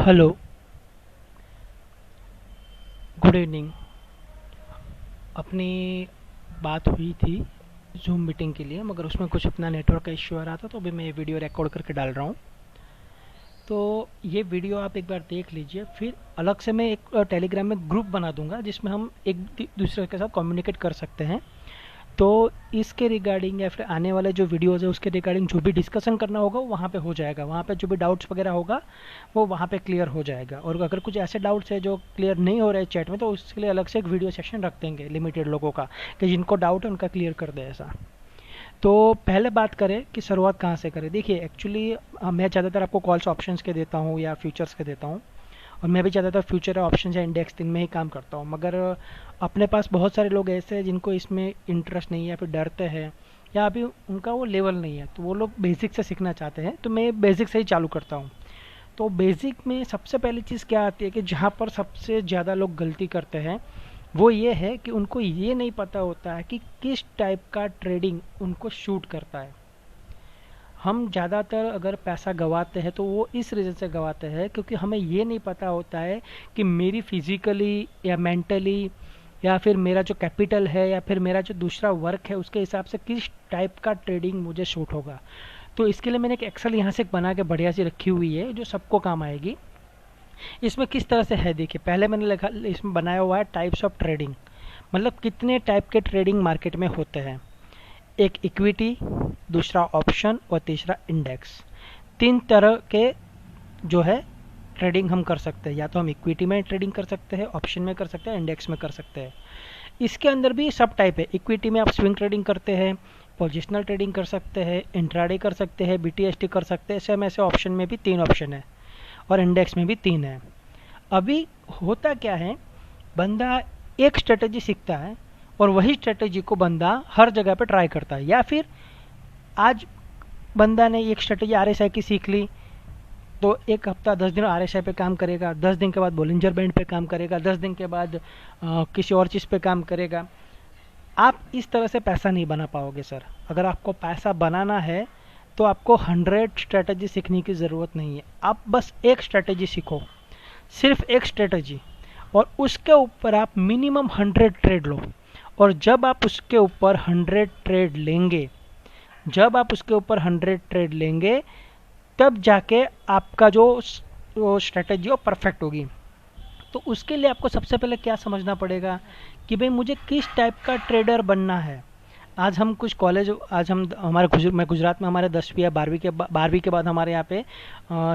Hello, good evening. अपनी बात हुई थी जूम मीटिंग के लिए, मगर उसमें कुछ अपना नेटवर्क का इश्यू आ रहा था, तो अभी मैं ये वीडियो रिकॉर्ड करके डाल रहा हूँ। तो ये वीडियो आप एक बार देख लीजिए, फिर अलग से मैं एक टेलीग्राम में ग्रुप बना दूंगा जिसमें हम एक दूसरे के साथ कम्युनिकेट कर सकते हैं। तो इसके रिगार्डिंग या फिर आने वाले जो वीडियोज़ है उसके रिगार्डिंग जो भी डिस्कशन करना होगा वो वहाँ पे हो जाएगा। वहाँ पे जो भी डाउट्स वगैरह होगा वो वहाँ पे क्लियर हो जाएगा। और अगर कुछ ऐसे डाउट्स है जो क्लियर नहीं हो रहे चैट में, तो उसके लिए अलग से एक वीडियो सेक्शन रख देंगे लिमिटेड लोगों का, कि जिनको डाउट है उनका क्लियर कर दे ऐसा। तो पहले बात करें कि शुरुआत कहाँ से करें। देखिए, एक्चुअली मैं ज़्यादातर आपको कॉल्स ऑप्शंस के देता हूँ या फ्यूचर्स के देता हूँ, और मैं भी ज़्यादातर फ्यूचर ऑप्शन या इंडेक्स दिन में ही काम करता हूँ। मगर अपने पास बहुत सारे लोग ऐसे हैं जिनको इसमें इंटरेस्ट नहीं है या फिर डरते हैं, या अभी उनका वो लेवल नहीं है, तो वो लोग बेसिक से सीखना चाहते हैं, तो मैं बेसिक से ही चालू करता हूँ। तो बेसिक में सबसे पहली चीज़ क्या आती है कि जहाँ पर सबसे ज़्यादा लोग गलती करते हैं वो ये है कि उनको ये नहीं पता होता है कि किस टाइप का ट्रेडिंग उनको शूट करता है। हम ज़्यादातर अगर पैसा गंवाते हैं तो वो इस रीज़न से गंवाते हैं क्योंकि हमें ये नहीं पता होता है कि मेरी फिज़िकली या मेंटली या फिर मेरा जो कैपिटल है या फिर मेरा जो दूसरा वर्क है उसके हिसाब से किस टाइप का ट्रेडिंग मुझे शूट होगा। तो इसके लिए मैंने एक एक्सेल यहाँ से बना के बढ़िया सी रखी हुई है जो सबको काम आएगी। इसमें किस तरह से है, देखिए पहले मैंने लिखा, इसमें बनाया हुआ है टाइप्स ऑफ ट्रेडिंग, मतलब कितने टाइप के ट्रेडिंग मार्केट में होते हैं। एक इक्विटी, दूसरा ऑप्शन और तीसरा इंडेक्स। तीन तरह के जो है ट्रेडिंग हम कर सकते हैं, या तो हम इक्विटी में ट्रेडिंग कर सकते हैं, ऑप्शन में कर सकते हैं, इंडेक्स में कर सकते हैं। इसके अंदर भी सब टाइप है। इक्विटी में आप स्विंग ट्रेडिंग करते हैं, पोजिशनल ट्रेडिंग कर सकते हैं, इंट्राडे कर सकते हैं, बीटीएसटी कर सकते हैं। सेम ऐसे ऑप्शन में भी 3 ऑप्शन है और इंडेक्स में भी 3 है। अभी होता क्या है, बंदा एक स्ट्रेटेजी सीखता है और वही स्ट्रेटेजी को बंदा हर जगह पे ट्राई करता है। या फिर आज बंदा ने एक स्ट्रेटेजी आरएसआई की सीख ली, तो एक हफ्ता 10 दिन आरएसआई पे काम करेगा, 10 दिन के बाद बोलिंजर बैंड पे काम करेगा, 10 दिन के बाद किसी और चीज़ पे काम करेगा। आप इस तरह से पैसा नहीं बना पाओगे सर। अगर आपको पैसा बनाना है तो आपको 100 स्ट्रेटजी सीखने की ज़रूरत नहीं है। आप बस एक स्ट्रेटजी सीखो, सिर्फ एक स्ट्रेटजी, और उसके ऊपर आप मिनिमम 100 ट्रेड लो। और जब आप उसके ऊपर 100 ट्रेड लेंगे, जब आप उसके ऊपर 100 ट्रेड लेंगे तब जाके आपका जो स्ट्रेटजी वो परफेक्ट होगी। तो उसके लिए आपको सबसे पहले क्या समझना पड़ेगा कि भाई मुझे किस टाइप का ट्रेडर बनना है। आज हम कुछ कॉलेज, आज हम हमारे मैं गुजरात में, हमारे 10वीं या 12वीं के बाद हमारे यहाँ पे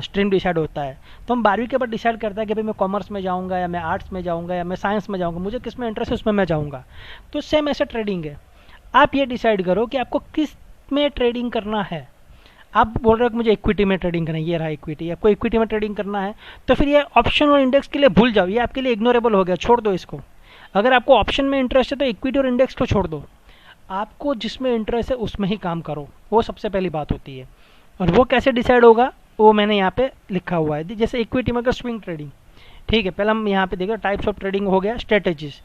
स्ट्रीम डिसाइड होता है। तो हम 12वीं के बाद डिसाइड करता है कि भाई मैं कॉमर्स में जाऊँगा या मैं आर्ट्स में जाऊँगा या मैं साइंस में जाऊँगा, मुझे किस में इंटरेस्ट है उसमें मैं जाऊँगा। तो सेम ऐसा ट्रेडिंग है। आप ये डिसाइड करो कि आपको किस में ट्रेडिंग करना है। आप बोल रहे हो कि मुझे इक्विटी में ट्रेडिंग करना है, ये रहा इक्विटी, आपको इक्विटी में ट्रेडिंग करना है, तो फिर ये ऑप्शन और इंडेक्स के लिए भूल जाओ, ये आपके लिए इग्नोरेबल हो गया, छोड़ दो इसको। अगर आपको ऑप्शन में इंटरेस्ट है तो इक्विटी और इंडेक्स को छोड़ दो, आपको जिसमें इंटरेस्ट है उसमें ही काम करो, वो सबसे पहली बात होती है। और वो कैसे डिसाइड होगा वो मैंने यहाँ पे लिखा हुआ है। जैसे इक्विटी में अगर स्विंग ट्रेडिंग, ठीक है, पहले हम यहाँ पे देखो टाइप्स ऑफ ट्रेडिंग हो गया, स्ट्रेटेजीज।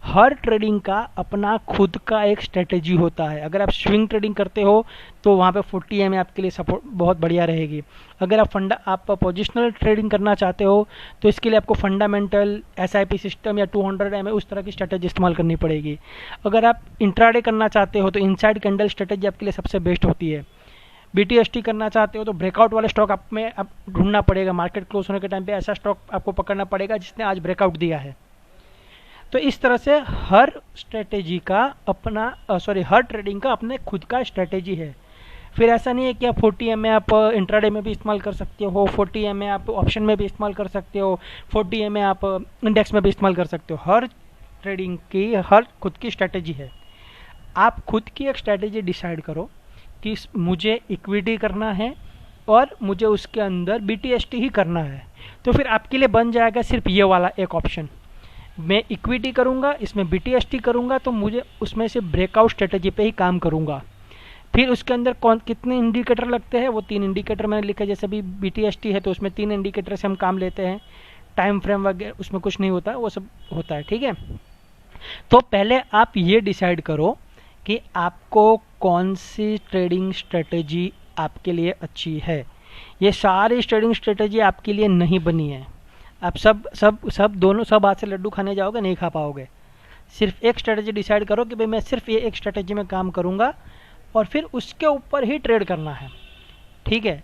हर ट्रेडिंग का अपना खुद का एक स्ट्रेटेजी होता है। अगर आप स्विंग ट्रेडिंग करते हो तो वहाँ पे 40 एम आपके लिए सपोर्ट बहुत बढ़िया रहेगी। अगर आप पोजिशनल ट्रेडिंग करना चाहते हो तो इसके लिए आपको फंडामेंटल एसआईपी सिस्टम या 200 एम उस तरह की स्ट्रेटेजी इस्तेमाल करनी पड़ेगी। अगर आप इंट्राडे करना चाहते हो तो इनसाइड कैंडल स्ट्रेटेजी आपके लिए सबसे बेस्ट होती है। बीटीएसटी करना चाहते हो तो ब्रेकआउट वाले स्टॉक आप में आप ढूंढना पड़ेगा, मार्केट क्लोज होने के टाइम पे ऐसा स्टॉक आपको पकड़ना पड़ेगा जिसने आज ब्रेकआउट दिया है। तो इस तरह से हर स्ट्रेटेजी का अपना हर ट्रेडिंग का अपने खुद का स्ट्रेटेजी है। फिर ऐसा नहीं है कि आप 40 एम आप इंट्राडे में भी इस्तेमाल कर सकते हो, 40 एम आप ऑप्शन में भी इस्तेमाल कर सकते हो, 40 एम आप इंडेक्स में भी इस्तेमाल कर सकते हो। हर ट्रेडिंग की हर खुद की स्ट्रेटेजी है। आप खुद की एक स्ट्रेटेजी डिसाइड करो कि मुझे इक्विटी करना है और मुझे उसके अंदर बीटीएसटी ही करना है, तो फिर आपके लिए बन जाएगा सिर्फ ये वाला एक ऑप्शन। मैं इक्विटी करूंगा, इसमें बीटीएसटी करूंगा, तो मुझे उसमें से ब्रेकआउट स्ट्रेटजी पे ही काम करूंगा। फिर उसके अंदर कौन कितने इंडिकेटर लगते हैं, वो 3 इंडिकेटर मैंने लिखा। जैसे भी बीटीएसटी है तो उसमें 3 इंडिकेटर से हम काम लेते हैं। टाइम फ्रेम वगैरह उसमें कुछ नहीं होता, वो सब होता है, ठीक है। तो पहले आप ये डिसाइड करो कि आपको कौन सी ट्रेडिंग स्ट्रेटजी आपके लिए अच्छी है। ये सारी ट्रेडिंग स्ट्रेटेजी आपके लिए नहीं बनी है। आप सब हाथ से लड्डू खाने जाओगे, नहीं खा पाओगे। सिर्फ एक स्ट्रेटेजी डिसाइड करो कि भाई मैं सिर्फ ये एक स्ट्रेटेजी में काम करूँगा और फिर उसके ऊपर ही ट्रेड करना है, ठीक है।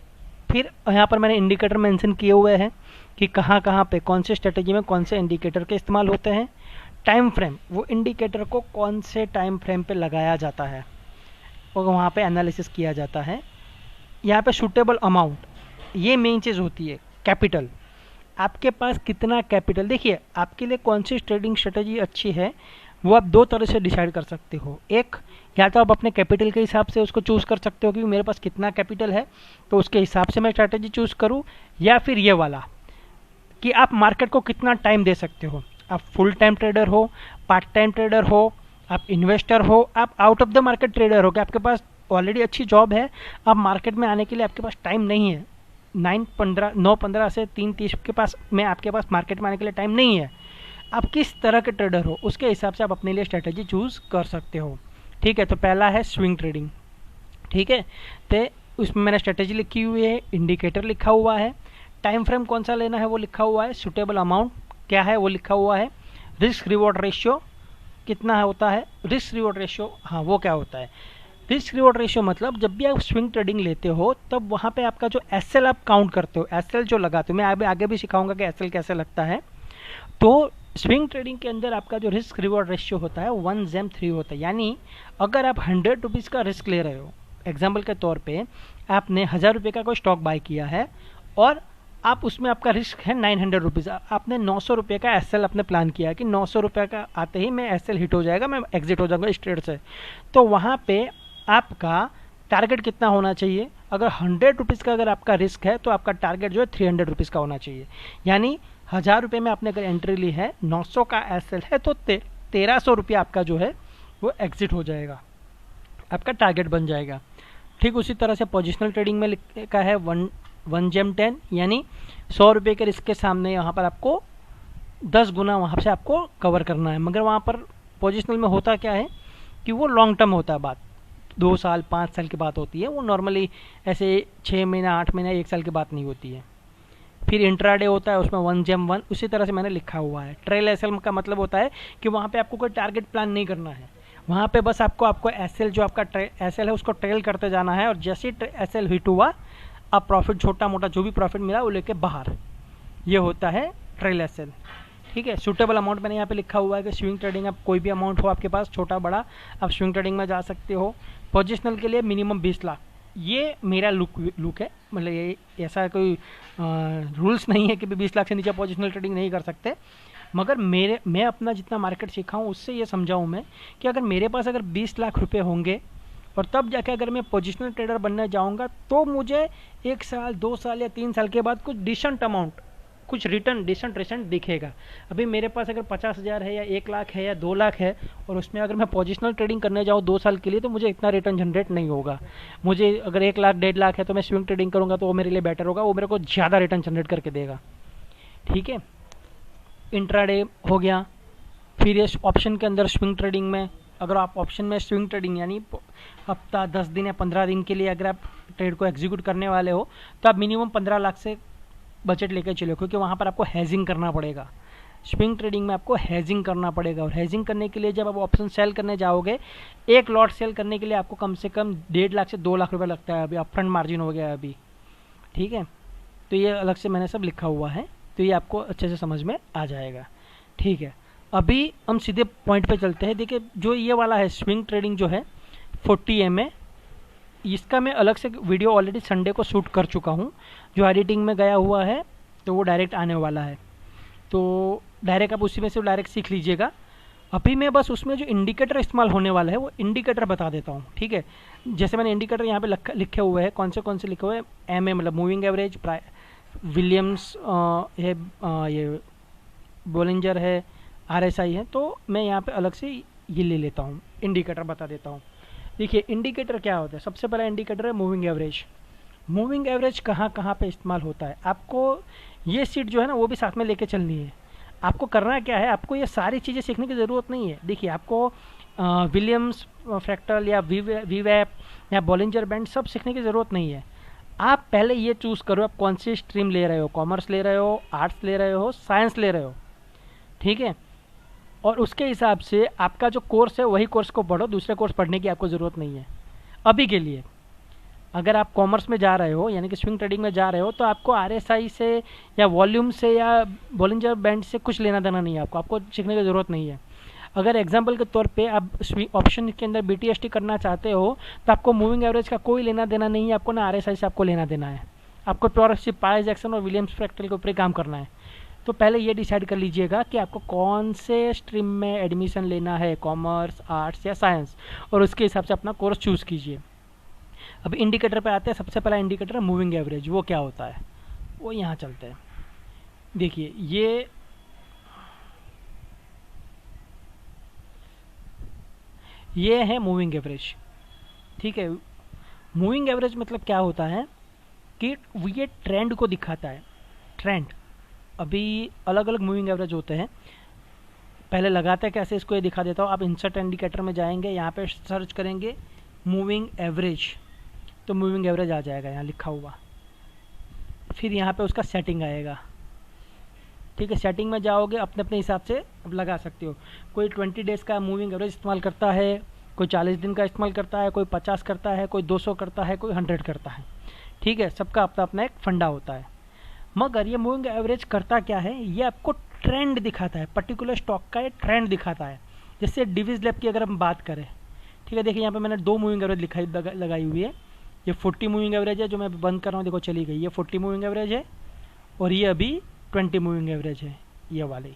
फिर यहाँ पर मैंने इंडिकेटर मेंशन किए हुए हैं कि कहाँ कहाँ पे कौन से स्ट्रेटेजी में कौन से इंडिकेटर के इस्तेमाल होते हैं। टाइम फ्रेम, वो इंडिकेटर को कौन से टाइम फ्रेम पे लगाया जाता है और वहाँ पे एनालिसिस किया जाता है। यहाँ पे सूटेबल अमाउंट, ये मेन चीज़ होती है। कैपिटल, आपके पास कितना कैपिटल, देखिए आपके लिए कौन सी ट्रेडिंग स्ट्रेटेजी अच्छी है वो आप दो तरह से डिसाइड कर सकते हो। एक, या तो आप अपने कैपिटल के हिसाब से उसको चूज़ कर सकते हो कि मेरे पास कितना कैपिटल है तो उसके हिसाब से मैं स्ट्रैटेजी चूज़ करूँ, या फिर ये वाला कि आप मार्केट को कितना टाइम दे सकते हो। आप फुल टाइम ट्रेडर हो, पार्ट टाइम ट्रेडर हो, आप इन्वेस्टर हो, आप out of the market trader हो कि आपके पास ऑलरेडी अच्छी जॉब है, अब मार्केट में आने के लिए आपके पास टाइम नहीं है। 9:15 से 3:30 के पास में आपके पास मार्केट में आने के लिए टाइम नहीं है। आप किस तरह के ट्रेडर हो उसके हिसाब से आप अपने लिए स्ट्रैटेजी चूज़ कर सकते हो, ठीक है। तो पहला है स्विंग ट्रेडिंग, ठीक है। तो उसमें मैंने स्ट्रैटेजी लिखी हुई है, इंडिकेटर लिखा हुआ है, टाइम फ्रेम कौन सा लेना है वो लिखा हुआ है, सूटेबल अमाउंट क्या है वो लिखा हुआ है, रिस्क रिवॉर्ड रेशियो कितना होता है, रिस्क रिवॉर्ड रेशियो, हाँ वो क्या होता है। रिस्क रिवॉर्ड रेशियो मतलब जब भी आप स्विंग ट्रेडिंग लेते हो तब वहाँ पे आपका जो एसएल आप काउंट करते हो, एसएल जो लगाते हो, मैं आगे भी सिखाऊंगा कि एसएल कैसे लगता है। तो स्विंग ट्रेडिंग के अंदर आपका जो रिस्क रिवॉर्ड रेशियो होता है 1:3 होता है। यानी अगर आप 100 रुपीज़ का रिस्क ले रहे हो, एग्जाम्पल के तौर पे आपने 1000 रुपये का कोई स्टॉक बाय किया है और आप उसमें आपका रिस्क है 900 रुपीज़, आपने 900 रुपये का एसएल अपने प्लान किया कि 900 रुपये का आते ही मैं एसएल हिट हो जाएगा, मैं एग्जिट हो जाऊँगा इस ट्रेड से। तो वहाँ पे आपका टारगेट कितना होना चाहिए, अगर 100 रुपीज़ का अगर आपका रिस्क है तो आपका टारगेट जो है 300 रुपीज़ का होना चाहिए। यानी 1000 रुपये में आपने अगर एंट्री ली है, 900 का एसएल है तो 1300 रुपया आपका जो है वो एग्जिट हो जाएगा, आपका टारगेट बन जाएगा। ठीक उसी तरह से पोजिशनल ट्रेडिंग में लिखा है 1/10, यानी 100 रुपये के रिस्क के सामने यहाँ पर आपको 10 गुना वहाँ से आपको कवर करना है। मगर वहाँ पर पोजिशनल में होता क्या है कि वो लॉन्ग टर्म होता है, बात 2 साल 5 साल की बात होती है, वो नॉर्मली ऐसे 6 महीना 8 महीना 1 साल की बात नहीं होती है। फिर इंट्राडे होता है, उसमें 1/1 उसी तरह से मैंने लिखा हुआ है। ट्रेल एसएल का मतलब होता है कि वहाँ पे आपको कोई टारगेट प्लान नहीं करना है, वहाँ पे बस आपको एसएल जो आपका एसएल है उसको ट्रेल करते जाना है और जैसे ही एसएल हिट हुआ आप प्रॉफिट छोटा मोटा जो भी प्रॉफिट मिला वो लेके बाहर, ये होता है ट्रेल एसएल। ठीक है। सूटेबल अमाउंट मैंने यहाँ पे लिखा हुआ है कि स्विंग ट्रेडिंग आप कोई भी अमाउंट हो आपके पास छोटा बड़ा आप स्विंग ट्रेडिंग में जा सकते हो। पोजिशनल के लिए मिनिमम 20 लाख, ये मेरा लुक है, मतलब ये ऐसा कोई रूल्स नहीं है कि 20 लाख से नीचे पोजिशनल ट्रेडिंग नहीं कर सकते। मगर मैं अपना जितना मार्केट सीखा हूँ उससे ये समझाऊँ मैं कि अगर मेरे पास अगर 20 लाख रुपए होंगे और तब जाके अगर मैं पोजिशनल ट्रेडर बनने जाऊँगा तो मुझे 1 साल 2 साल या 3 साल के बाद कुछ डिसेंट अमाउंट, कुछ रिटर्न डिसेंट दिखेगा। अभी मेरे पास अगर 50,000 है या 1 लाख है या 2 लाख है और उसमें अगर मैं पोजिशनल ट्रेडिंग करने जाऊँ 2 साल के लिए तो मुझे इतना रिटर्न जनरेट नहीं होगा। मुझे अगर 1 लाख 1.5 लाख है तो मैं स्विंग ट्रेडिंग करूँगा तो वो मेरे लिए बेटर होगा, वो मेरे को ज़्यादा रिटर्न जनरेट करके देगा। ठीक है। इंट्राडे हो गया। फिर ये ऑप्शन के अंदर स्विंग ट्रेडिंग में अगर आप ऑप्शन में स्विंग ट्रेडिंग यानी हफ्ता 10 दिन या 15 दिन के लिए अगर आप ट्रेड को एग्जीक्यूट करने वाले हो तो आप मिनिमम 15 लाख से बजट लेकर चलो, क्योंकि वहाँ पर आपको हेजिंग करना पड़ेगा। स्विंग ट्रेडिंग में आपको हेजिंग करना पड़ेगा और हेजिंग करने के लिए जब आप ऑप्शन सेल करने जाओगे, एक लॉट सेल करने के लिए आपको कम से कम 1.5 लाख से 2 लाख रुपये लगता है। अभी अपफ्रंट मार्जिन हो गया है अभी। ठीक है। तो ये अलग से मैंने सब लिखा हुआ है, तो ये आपको अच्छे से समझ में आ जाएगा। ठीक है। अभी हम सीधे पॉइंट पे चलते हैं। देखिए जो ये वाला है स्विंग ट्रेडिंग जो है 40 MA, इसका मैं अलग से वीडियो ऑलरेडी संडे को शूट कर चुका हूँ, जो एडिटिंग में गया हुआ है तो वो डायरेक्ट आने वाला है, तो डायरेक्ट आप उसी में से डायरेक्ट सीख लीजिएगा। अभी मैं बस उसमें जो इंडिकेटर इस्तेमाल होने वाला है वो इंडिकेटर बता देता हूँ। ठीक है। जैसे मैंने इंडिकेटर यहाँ पे लिखे हुए हैं, कौन से लिखे हुए हैं, MA मतलब मूविंग एवरेज, विलियम्स है, ये बोलिंजर है, RSI है, तो मैं यहाँ पे अलग से ये ले लेता हूँ, इंडिकेटर बता देता हूँ। देखिए इंडिकेटर क्या होता है, सबसे पहला इंडिकेटर है मूविंग एवरेज। मूविंग एवरेज कहाँ कहाँ पे इस्तेमाल होता है, आपको ये सीट जो है ना वो भी साथ में लेके चलनी है। आपको करना क्या है, आपको ये सारी चीज़ें सीखने की ज़रूरत नहीं है। देखिए आपको विलियम्स फ्रैक्टल या वीवैप या बॉलिंजर बैंड सब सीखने की ज़रूरत नहीं है। आप पहले ये चूज़ करो आप कौन सी स्ट्रीम ले रहे हो, कॉमर्स ले रहे हो, आर्ट्स ले रहे हो, साइंस ले रहे हो, ठीक है। और उसके हिसाब से आपका जो कोर्स है वही कोर्स को पढ़ो, दूसरे कोर्स पढ़ने की आपको ज़रूरत नहीं है अभी के लिए। अगर आप कॉमर्स में जा रहे हो यानी कि स्विंग ट्रेडिंग में जा रहे हो तो आपको आरएसआई से या वॉल्यूम से या बॉलिंजर बैंड से कुछ लेना देना नहीं है, आपको सीखने की ज़रूरत नहीं है। अगर एग्जाम्पल के तौर पे आप ऑप्शन के अंदर बीटीएसटी करना चाहते हो तो आपको मूविंग एवरेज का कोई लेना देना नहीं है, आपको ना आरएसआई से आपको लेना देना है, आपको प्योर सिर्फ पाई जैक्सन और विलियम्स फ्रैक्टल के ऊपर काम करना है। तो पहले ये डिसाइड कर लीजिएगा कि आपको कौन से स्ट्रीम में एडमिशन लेना है, कॉमर्स, आर्ट्स या साइंस, और उसके हिसाब से अपना कोर्स चूज़ कीजिए। अब इंडिकेटर पे आते हैं। सबसे पहला इंडिकेटर है मूविंग एवरेज। वो क्या होता है वो यहाँ चलते हैं। देखिए ये है मूविंग एवरेज, ठीक है। मूविंग एवरेज मतलब क्या होता है कि ये ट्रेंड को दिखाता है। ट्रेंड अभी अलग अलग मूविंग एवरेज होते हैं, पहले लगाते हैं कैसे इसको ये दिखा देता हूँ। आप इंसर्ट इंडिकेटर में जाएंगे, यहाँ पे सर्च करेंगे मूविंग एवरेज, तो मूविंग एवरेज आ जाएगा यहाँ लिखा हुआ। फिर यहाँ पे उसका सेटिंग आएगा, ठीक है। सेटिंग में जाओगे, अपने अपने हिसाब से अब लगा सकते हो। कोई 20 डेज़ का मूविंग एवरेज इस्तेमाल करता है, कोई 40 दिन का इस्तेमाल करता है, कोई 50 करता है, कोई 200 करता है, कोई 100 करता है, ठीक है। सबका अपना अपना एक फंडा होता है। मगर ये मूविंग एवरेज करता क्या है, ये आपको ट्रेंड दिखाता है, पर्टिकुलर स्टॉक का ये ट्रेंड दिखाता है। जैसे डिविज लैब की अगर हम बात करें, ठीक है, देखिए यहाँ पे मैंने 2 मूविंग एवरेज लगाई हुई है। ये 40 मूविंग एवरेज है जो मैं बंद कर रहा हूँ, देखो चली गई। ये 40 मूविंग एवरेज है और ये अभी 20 मूविंग एवरेज है, ये वाली।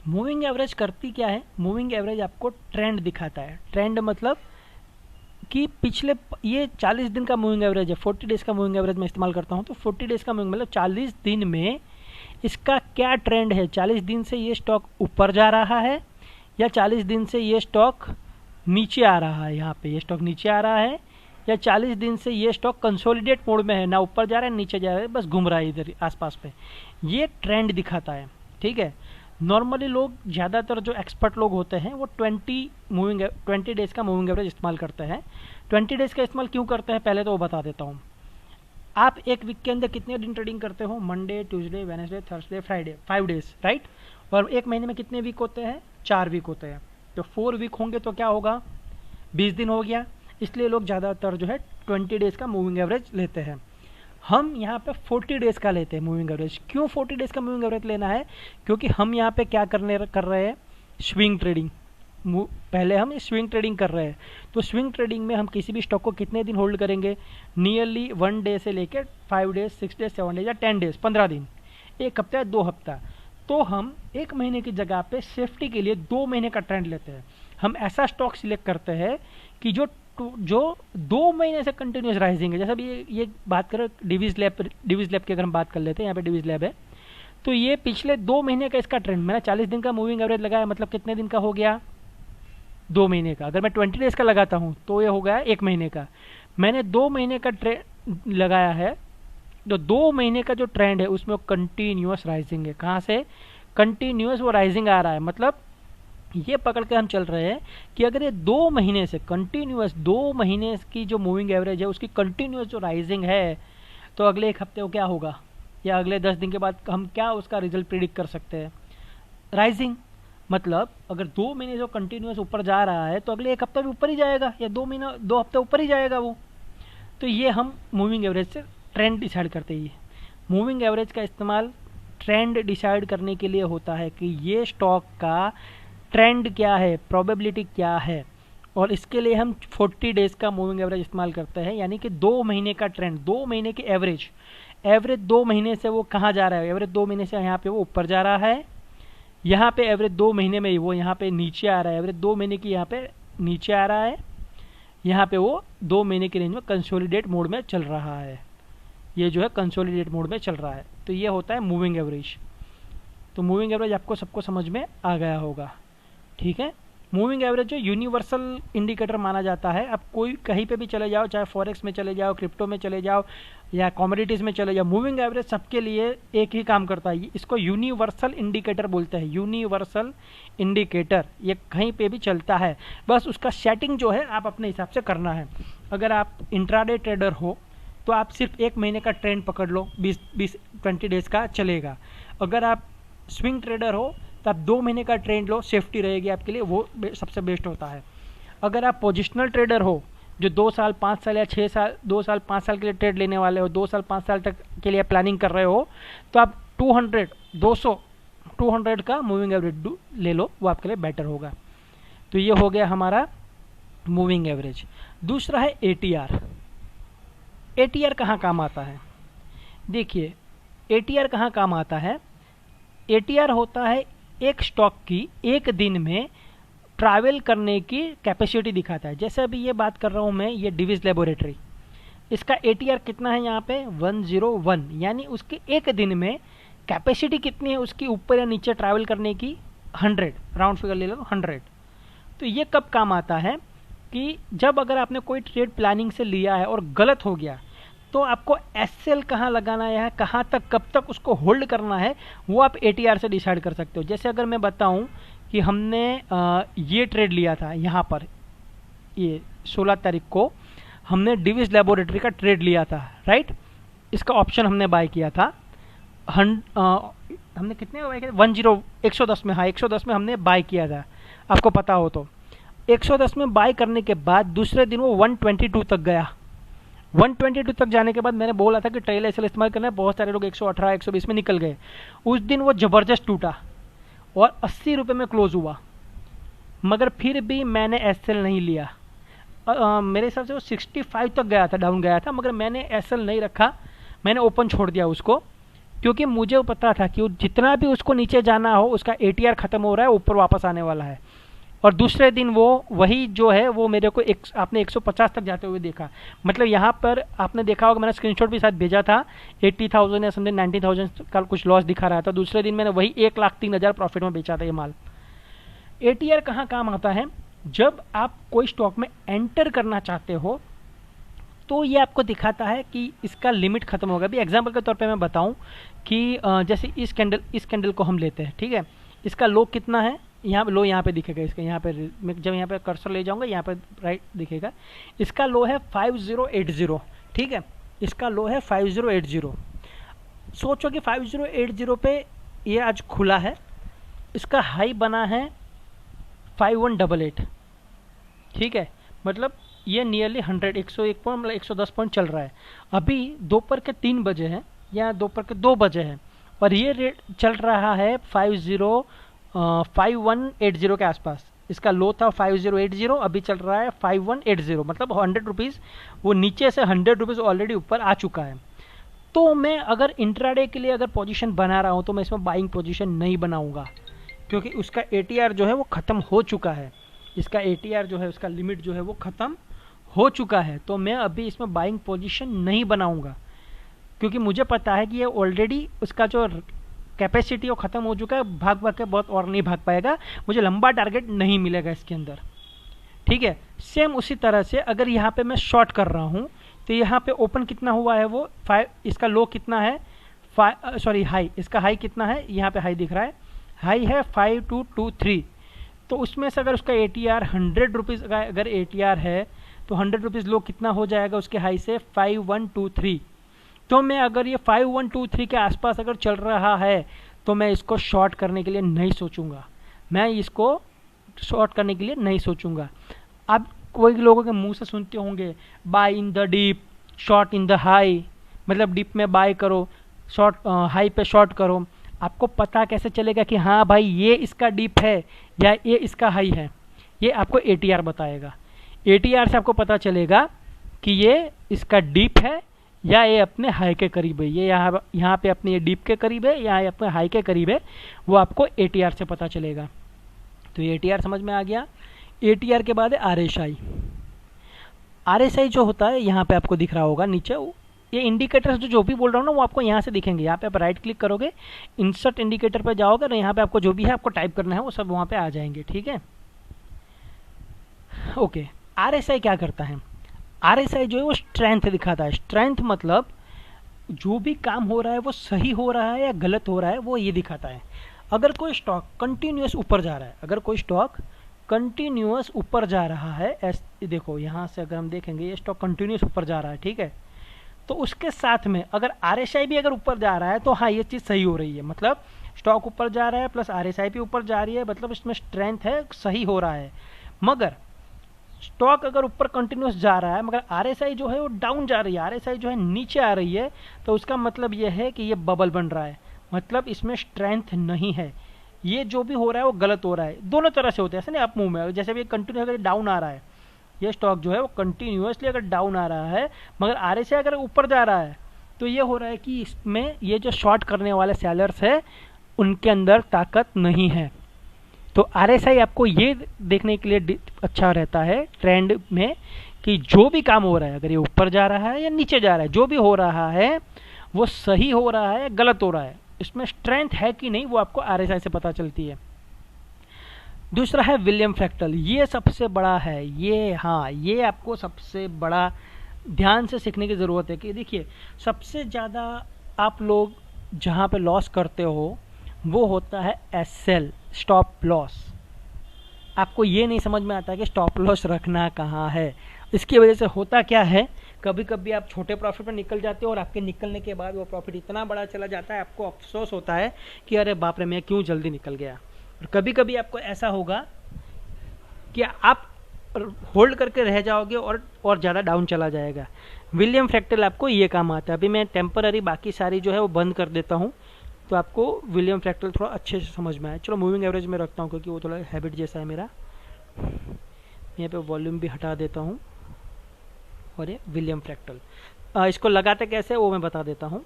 मूविंग एवरेज करती क्या है, मूविंग एवरेज आपको ट्रेंड दिखाता है। ट्रेंड मतलब कि पिछले ये 40 दिन का मूविंग एवरेज है, 40 डेज़ का मूविंग एवरेज मैं इस्तेमाल करता हूँ। तो 40 डेज़ का मूविंग मतलब 40 दिन में इसका क्या ट्रेंड है। 40 दिन से ये स्टॉक ऊपर जा रहा है या 40 दिन से ये स्टॉक नीचे आ रहा है, यहाँ पे ये स्टॉक नीचे आ रहा है, या 40 दिन से ये स्टॉक कंसोलिडेट मोड में है, ना ऊपर जा रहा है नीचे जा रहा है, बस घूम रहा है इधर आसपास पे। ये ट्रेंड दिखाता है, ठीक है। नॉर्मली लोग ज़्यादातर जो एक्सपर्ट लोग होते हैं वो 20 डेज़ का मूविंग एवरेज इस्तेमाल करते हैं। 20 डेज़ का इस्तेमाल क्यों करते हैं पहले तो वो बता देता हूँ। आप एक वीक के अंदर कितने दिन ट्रेडिंग करते हो, Monday, Tuesday, Wednesday, Thursday, Friday, 5 days, right. और एक महीने में कितने वीक होते हैं, 4 वीक होते हैं। तो 4 वीक होंगे तो क्या होगा, 20 दिन हो गया। इसलिए लोग ज़्यादातर जो है 20 डेज़ का मूविंग एवरेज लेते हैं। हम यहाँ पे 40 डेज़ का लेते हैं मूविंग एवरेज। क्यों 40 डेज़ का मूविंग एवरेज लेना है, क्योंकि हम यहाँ पे क्या कर रहे हैं, स्विंग ट्रेडिंग। पहले हम स्विंग ट्रेडिंग कर रहे हैं, तो स्विंग ट्रेडिंग में हम किसी भी स्टॉक को कितने दिन होल्ड करेंगे, नियरली 1 डे से लेकर 5 डेज, 6 डेज, 7 डेज या 10 डेज, 15 दिन, 1 हफ्ता या 2 हफ्ता। तो हम 1 महीने की जगह पे सेफ्टी के लिए 2 महीने का ट्रेंड लेते हैं। हम ऐसा स्टॉक सिलेक्ट करते हैं कि जो 2 महीने से कंटिन्यूस राइजिंग है। जैसे अभी ये बात करें डिविज लैब की अगर हम बात कर लेते हैं, यहाँ पे डिविज लैब है, तो ये पिछले 2 महीने का इसका ट्रेंड, मैंने 40 दिन का मूविंग एवरेज लगाया, मतलब कितने दिन का हो गया, 2 महीने का। अगर मैं 20 डेज़ का लगाता हूँ तो ये हो गया 1 महीने का। मैंने 2 महीने का ट्रेंड लगाया है, तो 2 महीने का जो ट्रेंड है उसमें वो कंटिन्यूस राइजिंग है। कहाँ से कंटिन्यूस वो राइजिंग आ रहा है, मतलब ये पकड़ के हम चल रहे हैं कि अगर ये 2 महीने से कंटिन्यूस 2 महीने की जो मूविंग एवरेज है उसकी कंटिन्यूस जो राइजिंग है, तो अगले 1 हफ्ते को क्या होगा या अगले 10 दिन के बाद हम क्या उसका रिजल्ट प्रिडिक्ट कर सकते हैं, राइजिंग। मतलब अगर 2 महीने से कंटिन्यूस ऊपर जा रहा है तो अगले 1 हफ्ता भी ऊपर ही जाएगा, या 2 हफ्ते ऊपर ही जाएगा वो। तो ये हम मूविंग एवरेज से ट्रेंड डिसाइड करते ही। मूविंग एवरेज का इस्तेमाल ट्रेंड डिसाइड करने के लिए होता है कि ये स्टॉक का ट्रेंड क्या है, प्रोबेबिलिटी क्या है, और इसके लिए हम 40 डेज़ का मूविंग एवरेज इस्तेमाल करते हैं। यानी कि 2 महीने का ट्रेंड, 2 महीने की एवरेज 2 महीने से वो कहाँ जा रहा है, एवरेज 2 महीने से यहाँ पे वो ऊपर जा रहा है, यहाँ पे एवरेज 2 महीने में ही वो यहाँ पे नीचे आ रहा है, एवरेज 2 महीने की यहाँ पे नीचे आ रहा है, यहाँ पे वो 2 महीने की रेंज में कंसोलिडेट मोड में चल रहा है। ये जो है कंसोलिडेट मोड में चल रहा है, तो ये होता है मूविंग एवरेज। तो मूविंग एवरेज आपको सबको समझ में आ गया होगा, ठीक है। मूविंग एवरेज जो यूनिवर्सल इंडिकेटर माना जाता है। अब कोई कहीं पे भी चले जाओ, चाहे फॉरेक्स में चले जाओ, क्रिप्टो में चले जाओ, या कमोडिटीज़ में चले या मूविंग एवरेज, सबके लिए एक ही काम करता है। इसको यूनिवर्सल इंडिकेटर बोलते हैं, यूनिवर्सल इंडिकेटर। ये कहीं पे भी चलता है, बस उसका सेटिंग जो है आप अपने हिसाब से करना है। अगर आप इंट्राडे ट्रेडर हो तो आप सिर्फ 1 महीने का ट्रेंड पकड़ लो, 20 डेज का चलेगा। अगर आप स्विंग ट्रेडर हो तो आप 2 महीने का ट्रेंड लो, सेफ्टी रहेगी आपके लिए, वो सबसे बेस्ट होता है। अगर आप पोजिशनल ट्रेडर हो जो 2 साल 5 साल या 6 साल 2 साल 5 साल के लिए ट्रेड लेने वाले हो, 2 साल 5 साल तक के लिए प्लानिंग कर रहे हो, तो आप 200 का मूविंग एवरेज ले लो, वो आपके लिए बेटर होगा। तो ये हो गया हमारा मूविंग एवरेज। दूसरा है ATR। ATR कहाँ काम आता है? देखिए ATR कहाँ काम आता है। ATR होता है एक स्टॉक की एक दिन में ट्रैवल करने की कैपेसिटी दिखाता है। जैसे अभी ये बात कर रहा हूँ मैं, ये डिविस लेबोरेटरी, इसका ATR कितना है यहाँ पे 101, यानी उसके एक दिन में कैपेसिटी कितनी है उसकी ऊपर या नीचे ट्रैवल करने की 100, राउंड फिगर ले लो 100। तो ये कब काम आता है कि जब अगर आपने कोई ट्रेड प्लानिंग से लिया है और गलत हो गया, तो आपको SL कहाँ लगाना है, कहाँ तक कब तक उसको होल्ड करना है, वो आप ATR से डिसाइड कर सकते हो। जैसे अगर मैं बताऊं कि हमने ये ट्रेड लिया था यहाँ पर, ये 16 तारीख को हमने डिविस लेबोरेटरी का ट्रेड लिया था, राइट। इसका ऑप्शन हमने बाय किया था, हमने कितने में बाय किया, 110 में, हाँ 110 में हमने बाय किया था, आपको पता हो तो। 110 में बाय करने के बाद दूसरे दिन वो 122 तक गया। 122 तक जाने के बाद मैंने बोला था कि ट्रेल एसएल इस्तेमाल करना है, बहुत सारे लोग 118 120 में निकल गए। उस दिन वो ज़बरदस्त टूटा और 80 रुपये में क्लोज हुआ, मगर फिर भी मैंने एसएल नहीं लिया। मेरे हिसाब से वो 65 तक गया था, डाउन गया था, मगर मैंने एसएल नहीं रखा, मैंने ओपन छोड़ दिया उसको, क्योंकि मुझे पता था कि जितना भी उसको नीचे जाना हो उसका ATR ख़त्म हो रहा है, ऊपर वापस आने वाला है। और दूसरे दिन वो वही जो है वो मेरे को आपने 150 तक जाते हुए देखा। मतलब यहाँ पर आपने देखा होगा, मैंने स्क्रीनशॉट भी साथ भेजा था, 80,000 या समथिंग 90,000 का कुछ लॉस दिखा रहा था। दूसरे दिन मैंने वही 1,03,000 प्रॉफिट में बेचा था ये माल। ATR कहाँ काम आता है? जब आप कोई स्टॉक में एंटर करना चाहते हो तो ये आपको दिखाता है कि इसका लिमिट खत्म होगा। अभी एग्जाम्पल के तौर पे मैं बताऊं कि जैसे इस कैंडल को हम लेते हैं, ठीक है, इसका लो कितना है, यहाँ लो यहाँ पे दिखेगा, इसका यहाँ पे जब यहाँ पे कर्सर ले जाऊंगा यहाँ पे राइट दिखेगा, इसका लो है 5080, ठीक है, इसका लो है 5080। सोचो कि 5080 पे ये आज खुला है, इसका हाई बना है 5188, ठीक है, मतलब ये नियरली 101 पॉइंट, मतलब 110 पॉइंट चल रहा है। अभी दोपहर के 3 बजे हैं या दोपहर के 2 बजे हैं और ये रेट चल रहा है 5180 के आसपास। इसका लो था 5080, अभी चल रहा है 5180, मतलब 100 रुपीज़ वो नीचे से 100 रुपीज़ ऑलरेडी ऊपर आ चुका है। तो मैं अगर इंट्राडे के लिए अगर पोजीशन बना रहा हूँ तो मैं इसमें बाइंग पोजीशन नहीं बनाऊंगा, क्योंकि उसका ATR जो है वो ख़त्म हो चुका है, इसका ATR जो है उसका लिमिट जो है वो ख़त्म हो चुका है। तो मैं अभी इसमें बाइंग पोजीशन नहीं बनाऊंगा, क्योंकि मुझे पता है कि ये ऑलरेडी उसका जो कैपेसिटी वो ख़त्म हो चुका है, भाग भाग के बहुत और नहीं भाग पाएगा, मुझे लंबा टारगेट नहीं मिलेगा इसके अंदर, ठीक है। सेम उसी तरह से अगर यहाँ पे मैं शॉर्ट कर रहा हूँ तो यहाँ पे ओपन कितना हुआ है वो 5, इसका लो कितना है सॉरी हाई, इसका हाई कितना है, यहाँ पे हाई दिख रहा है, हाई है 5223। तो उसमें से अगर उसका ATR 100 रुपीज़ का अगर ATR है तो 100 रुपीज़ लो कितना हो जाएगा उसके हाई से 5123। तो मैं अगर ये 5123 के आसपास अगर चल रहा है तो मैं इसको शॉर्ट करने के लिए नहीं सोचूंगा, मैं इसको शॉर्ट करने के लिए नहीं सोचूंगा। अब कोई लोगों के मुंह से सुनते होंगे buy in the dip, short in the high, मतलब डीप में बाय करो, शॉर्ट हाई पे शॉर्ट करो। आपको पता कैसे चलेगा कि हाँ भाई ये इसका डीप है या ये इसका हाई है? ये आपको ATR बताएगा। ATR से आपको पता चलेगा कि ये इसका डीप है या ये अपने हाई के करीब है, ये यहाँ पे अपने ये डीप के करीब है या ये अपने हाई के करीब है, वो आपको ATR से पता चलेगा। तो ये ATR समझ में आ गया। ATR के बाद है RSI। RSI जो होता है यहाँ पे आपको दिख रहा होगा नीचे, ये इंडिकेटर्स जो भी बोल रहा हूँ ना वो आपको यहाँ से दिखेंगे। यहाँ पे आप राइट क्लिक करोगे, इंसर्ट इंडिकेटर पे जाओगे और यहाँ पे आपको जो भी है आपको टाइप करना है वो सब वहाँ पे आ जाएंगे, ठीक है। ओके, RSI क्या करता है? RSI जो है वो स्ट्रेंथ दिखाता है। स्ट्रेंथ मतलब जो भी काम हो रहा है वो सही हो रहा है या गलत हो रहा है वो ये दिखाता है। अगर कोई स्टॉक कंटिन्यूअस ऊपर जा रहा है, अगर कोई स्टॉक कंटिन्यूअस ऊपर जा रहा है, देखो यहाँ से अगर हम देखेंगे ये स्टॉक कंटिन्यूअस ऊपर जा रहा है, ठीक है, तो उसके साथ में अगर आरएसआई भी अगर ऊपर जा रहा है तो हाँ ये चीज़ सही हो रही है, मतलब स्टॉक ऊपर जा रहा है प्लस आरएसआई भी ऊपर जा रही है, मतलब इसमें स्ट्रेंथ है, सही हो रहा है। मगर स्टॉक अगर ऊपर कंटिन्यूस जा रहा है मगर आरएसआई जो है वो डाउन जा रही है, आरएसआई जो है नीचे आ रही है, तो उसका मतलब ये है कि ये बबल बन रहा है, मतलब इसमें स्ट्रेंथ नहीं है। ये जो भी हो रहा है वो गलत हो रहा है। दोनों तरह से होता है, ऐसा नहीं अप मूव में, जैसे भी कंटिन्यूस अगर डाउन आ रहा है, ये स्टॉक जो है वो कंटिन्यूसली अगर डाउन आ रहा है मगर आरएसआई अगर ऊपर जा रहा है तो ये हो रहा है कि इसमें ये जो शॉर्ट करने वाले सेलर्स है उनके अंदर ताकत नहीं है। तो आरएसआई आपको ये देखने के लिए अच्छा रहता है ट्रेंड में कि जो भी काम हो रहा है, अगर ये ऊपर जा रहा है या नीचे जा रहा है, जो भी हो रहा है वो सही हो रहा है या गलत हो रहा है, इसमें स्ट्रेंथ है कि नहीं वो आपको आरएसआई से पता चलती है। दूसरा है विलियम फ्रैक्टल, ये सबसे बड़ा है, ये हाँ ये आपको सबसे बड़ा ध्यान से सीखने की ज़रूरत है कि देखिए सबसे ज़्यादा आप लोग जहाँ पे लॉस करते हो वो होता है एसएल, स्टॉप लॉस। आपको ये नहीं समझ में आता कि स्टॉप लॉस रखना कहाँ है। इसकी वजह से होता क्या है, कभी कभी आप छोटे प्रॉफिट में निकल जाते हो और आपके निकलने के बाद वो प्रॉफिट इतना बड़ा चला जाता है, आपको अफसोस होता है कि अरे बाप रे मैं क्यों जल्दी निकल गया। और कभी कभी आपको ऐसा होगा कि आप होल्ड करके रह जाओगे और ज़्यादा डाउन चला जाएगा। विलियम फ्रैक्टल आपको ये काम आता है। अभी मैं टेम्पररी बाकी सारी जो है वो बंद कर देता हूँ तो आपको विलियम फ्रैक्टल थोड़ा अच्छे से समझ में आए। चलो मूविंग एवरेज में रखता हूँ क्योंकि वो थोड़ा हैबिट जैसा है मेरा। यहाँ पे वॉल्यूम भी हटा देता हूँ और ये विलियम फ्रैक्टल। इसको लगाते कैसे वो मैं बता देता हूँ।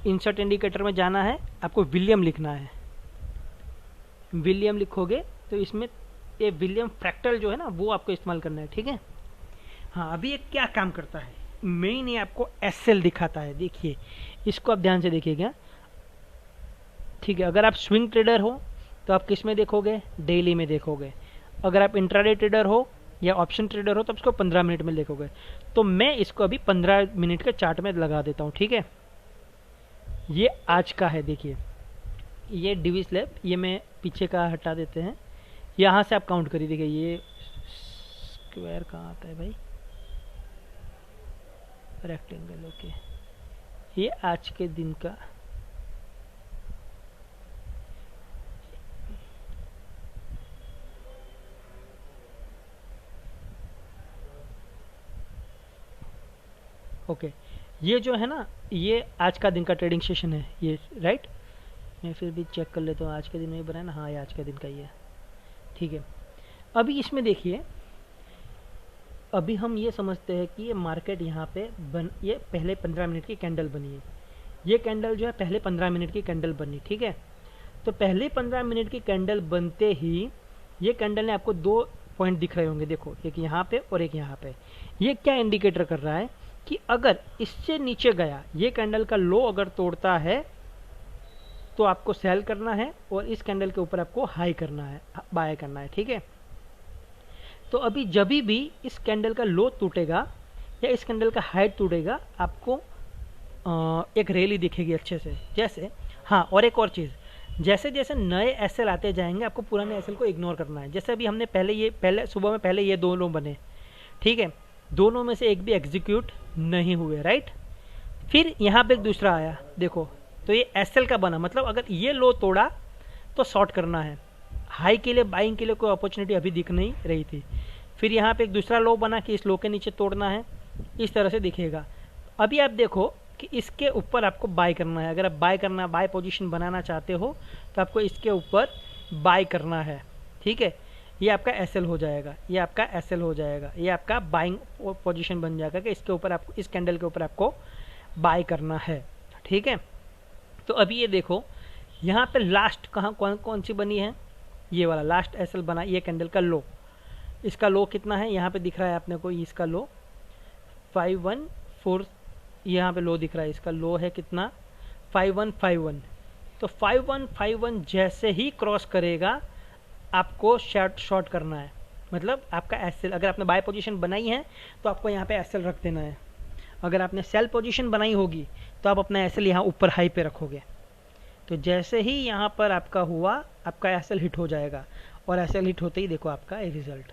इंसर्ट इंडिकेटर में जाना है, आपको विलियम लिखना है। विलियम लिखोगे तो इसमें ये विलियम फ्रैक्टल जो है ना वो आपको इस्तेमाल करना है, ठीक है। हाँ अभी ये क्या काम करता है, मेन ये आपको एसएल दिखाता है। देखिए इसको आप ध्यान से देखिएगा, ठीक है। अगर आप स्विंग ट्रेडर हो तो आप किस में देखोगे, डेली में देखोगे। अगर आप इंट्राडे ट्रेडर हो या ऑप्शन ट्रेडर हो तो इसको 15 मिनट में देखोगे। तो मैं इसको अभी 15 मिनट के चार्ट में लगा देता हूँ, ठीक है। ये आज का है, देखिए ये डिवी स्लैब, ये मैं पीछे का हटा देते हैं। यहाँ से आप काउंट करिए, देखिए ये स्क्वायर कहाँ आता है भाई, रेक्टेंगल, ओके। ये आज के दिन का ओके ये जो है ना ये आज का दिन का ट्रेडिंग सेशन है ये, राइट। मैं फिर भी चेक कर लेता हूँ आज के दिन में ही बना है ना, हाँ ये आज के दिन का ही है, ठीक है। अभी इसमें देखिए, अभी हम ये समझते हैं कि ये मार्केट यहाँ पे ये पहले 15 मिनट की कैंडल बनी है। ये कैंडल जो है पहले 15 मिनट की कैंडल बनी, ठीक है। तो पहले 15 मिनट की कैंडल बनते ही ये कैंडल ने आपको 2 पॉइंट दिख रहे होंगे, देखो एक यहाँ पे और एक यहाँ पे। ये क्या इंडिकेटर कर रहा है कि अगर इससे नीचे गया, ये कैंडल का लो अगर तोड़ता है तो आपको सेल करना है और इस कैंडल के ऊपर आपको हाई करना है, बाय करना है, ठीक है। तो अभी जब भी इस कैंडल का लो टूटेगा या इस कैंडल का हाई टूटेगा आपको एक रैली दिखेगी अच्छे से, जैसे हाँ। और एक और चीज़, जैसे जैसे नए एसएल आते जाएंगे आपको पुराने एसएल को इग्नोर करना है। जैसे अभी हमने पहले सुबह में पहले ये दोनों बने, ठीक है, दोनों में से एक भी एग्जीक्यूट नहीं हुए, राइट। फिर यहाँ पे एक दूसरा आया, देखो तो ये एसएल का बना, मतलब अगर ये लो तोड़ा तो शॉर्ट करना है। हाई के लिए बाइंग के लिए कोई अपॉर्चुनिटी अभी दिख नहीं रही थी। फिर यहाँ पे एक दूसरा लो बना कि इस लो के नीचे तोड़ना है, इस तरह से दिखेगा। अभी आप देखो कि इसके ऊपर आपको बाय करना है। अगर आप बाय पोजीशन बनाना चाहते हो तो आपको इसके ऊपर बाय करना है, ठीक है। ये आपका एसएल हो जाएगा, ये आपका एसएल हो जाएगा, ये आपका बाइंग पोजीशन बन जाएगा कि इसके ऊपर आपको, इस कैंडल के ऊपर आपको बाय करना है, ठीक है। तो अभी ये देखो यहाँ पे लास्ट कौन सी बनी है, ये वाला लास्ट एसएल बना, ये कैंडल का लो। इसका लो कितना है, यहाँ पे दिख रहा है आपने को, इसका लो 514, यहाँ पे लो दिख रहा है, इसका लो है कितना 5151। तो 5151 जैसे ही क्रॉस करेगा आपको शॉर्ट करना है, मतलब आपका एसएल, अगर आपने बाय पोजीशन बनाई है तो आपको यहाँ पे एसएल रख देना है। अगर आपने सेल पोजीशन बनाई होगी तो आप अपना एसएल यहाँ ऊपर हाई पे रखोगे, तो जैसे ही यहाँ पर आपका हुआ आपका एसएल हिट हो जाएगा, और एसएल हिट होते ही देखो आपका ये रिजल्ट।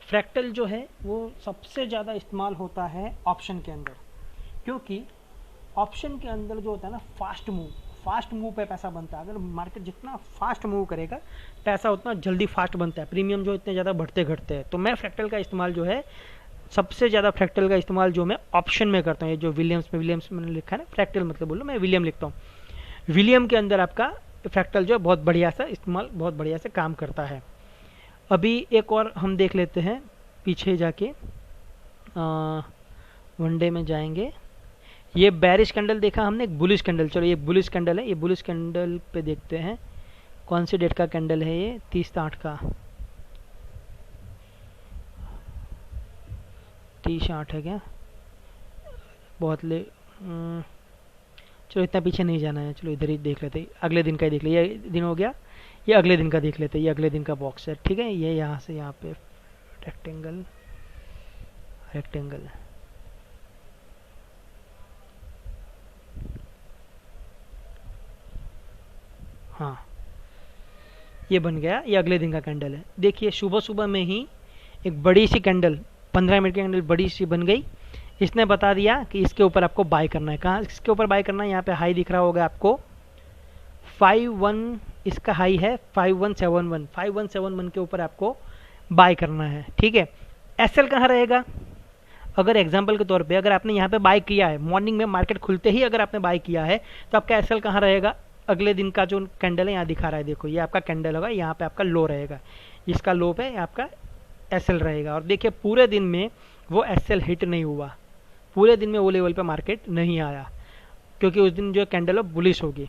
फ्रैक्टल जो है वो सबसे ज़्यादा इस्तेमाल होता है ऑप्शन के अंदर, क्योंकि ऑप्शन के अंदर जो होता है ना फास्ट मूव पे पैसा बनता है। अगर मार्केट जितना फास्ट मूव करेगा पैसा उतना जल्दी फास्ट बनता है, प्रीमियम जो इतने ज़्यादा बढ़ते घटते हैं। तो मैं फ्रैक्टल का इस्तेमाल जो है सबसे ज़्यादा फ्रैक्टल का इस्तेमाल जो मैं ऑप्शन में करता हूँ, ये जो विलियम्स में मैंने लिखा है ना फ्रैक्टल मतलब बोलो मैं विलियम लिखता हूँ, विलियम के अंदर आपका फ्रैक्टल जो है बहुत बढ़िया सा इस्तेमाल बहुत बढ़िया से काम करता है। अभी एक और हम देख लेते हैं पीछे जाके, वनडे में जाएंगे। ये बेरिश कैंडल देखा हमने, एक बुलिश कैंडल, चलो ये बुलिश कैंडल है, ये बुलिश कैंडल पे देखते हैं कौन सी डेट का कैंडल है ये, 30/8 का, 30/8 है क्या, बहुत ले चलो इतना पीछे नहीं जाना है, चलो इधर ही देख लेते हैं, अगले दिन का ही देख ले, ये दिन हो गया, ये अगले दिन का देख लेते हैं, ये अगले दिन का बॉक्स है, ठीक है। ये यहाँ से यहाँ पे रेक्टेंगल हाँ ये बन गया, ये अगले दिन का कैंडल है। देखिए सुबह सुबह में ही एक बड़ी सी कैंडल 15 मिनट की कैंडल बड़ी सी बन गई, इसने बता दिया कि इसके ऊपर आपको बाय करना है। कहाँ इसके ऊपर बाय करना है, यहाँ पे हाई दिख रहा होगा आपको 51, इसका हाई है 5171 के ऊपर आपको बाय करना है, ठीक है। एसएल कहाँ रहेगा, अगर एग्जांपल के तौर पे अगर आपने यहाँ पे बाय किया है, मॉर्निंग में मार्केट खुलते ही अगर आपने बाय किया है तो आपका एसएल कहाँ रहेगा, अगले दिन का जो कैंडल है यहाँ दिखा रहा है, देखो ये आपका कैंडल होगा, यहाँ पे आपका लो रहेगा, इसका लो पे आपका एसएल रहेगा। और देखिए पूरे दिन में वो एसएल हिट नहीं हुआ, पूरे दिन में वो लेवल पे मार्केट नहीं आया, क्योंकि उस दिन जो कैंडल है बुलिश होगी,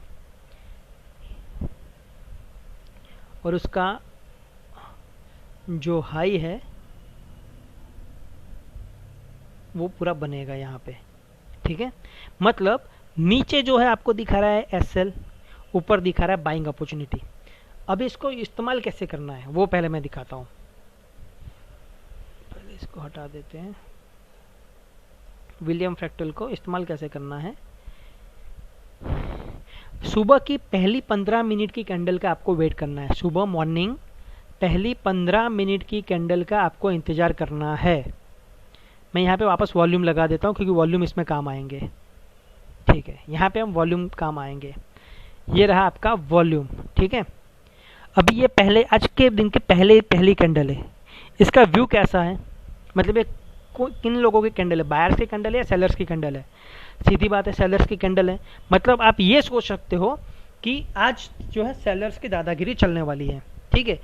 और उसका जो हाई है वो पूरा बनेगा यहाँ पे, ठीक है। मतलब नीचे जो है आपको दिखा रहा है एसएल, ऊपर दिखा रहा है बाइंग अपॉर्चुनिटी। अब इसको इस्तेमाल कैसे करना है वो पहले मैं दिखाता हूँ, पहले इसको हटा देते हैं। विलियम फ्रैक्टल को इस्तेमाल कैसे करना है, सुबह की पहली 15 मिनट की कैंडल का आपको वेट करना है, सुबह मॉर्निंग पहली 15 मिनट की कैंडल का आपको इंतजार करना है। मैं यहाँ पे वापस वॉल्यूम लगा देता हूँ क्योंकि वॉल्यूम इसमें काम आएंगे, ठीक है, यहाँ पे हम वॉल्यूम काम आएंगे। ये रहा आपका वॉल्यूम, ठीक है। अभी ये पहले आज के दिन के पहली कैंडल है, इसका व्यू कैसा है, मतलब ये किन लोगों की कैंडल है, बायर्स की कैंडल है या सेलर्स की कैंडल है, सीधी बात है सेलर्स की कैंडल है। मतलब आप ये सोच सकते हो कि आज जो है सेलर्स की दादागिरी चलने वाली है, ठीक है।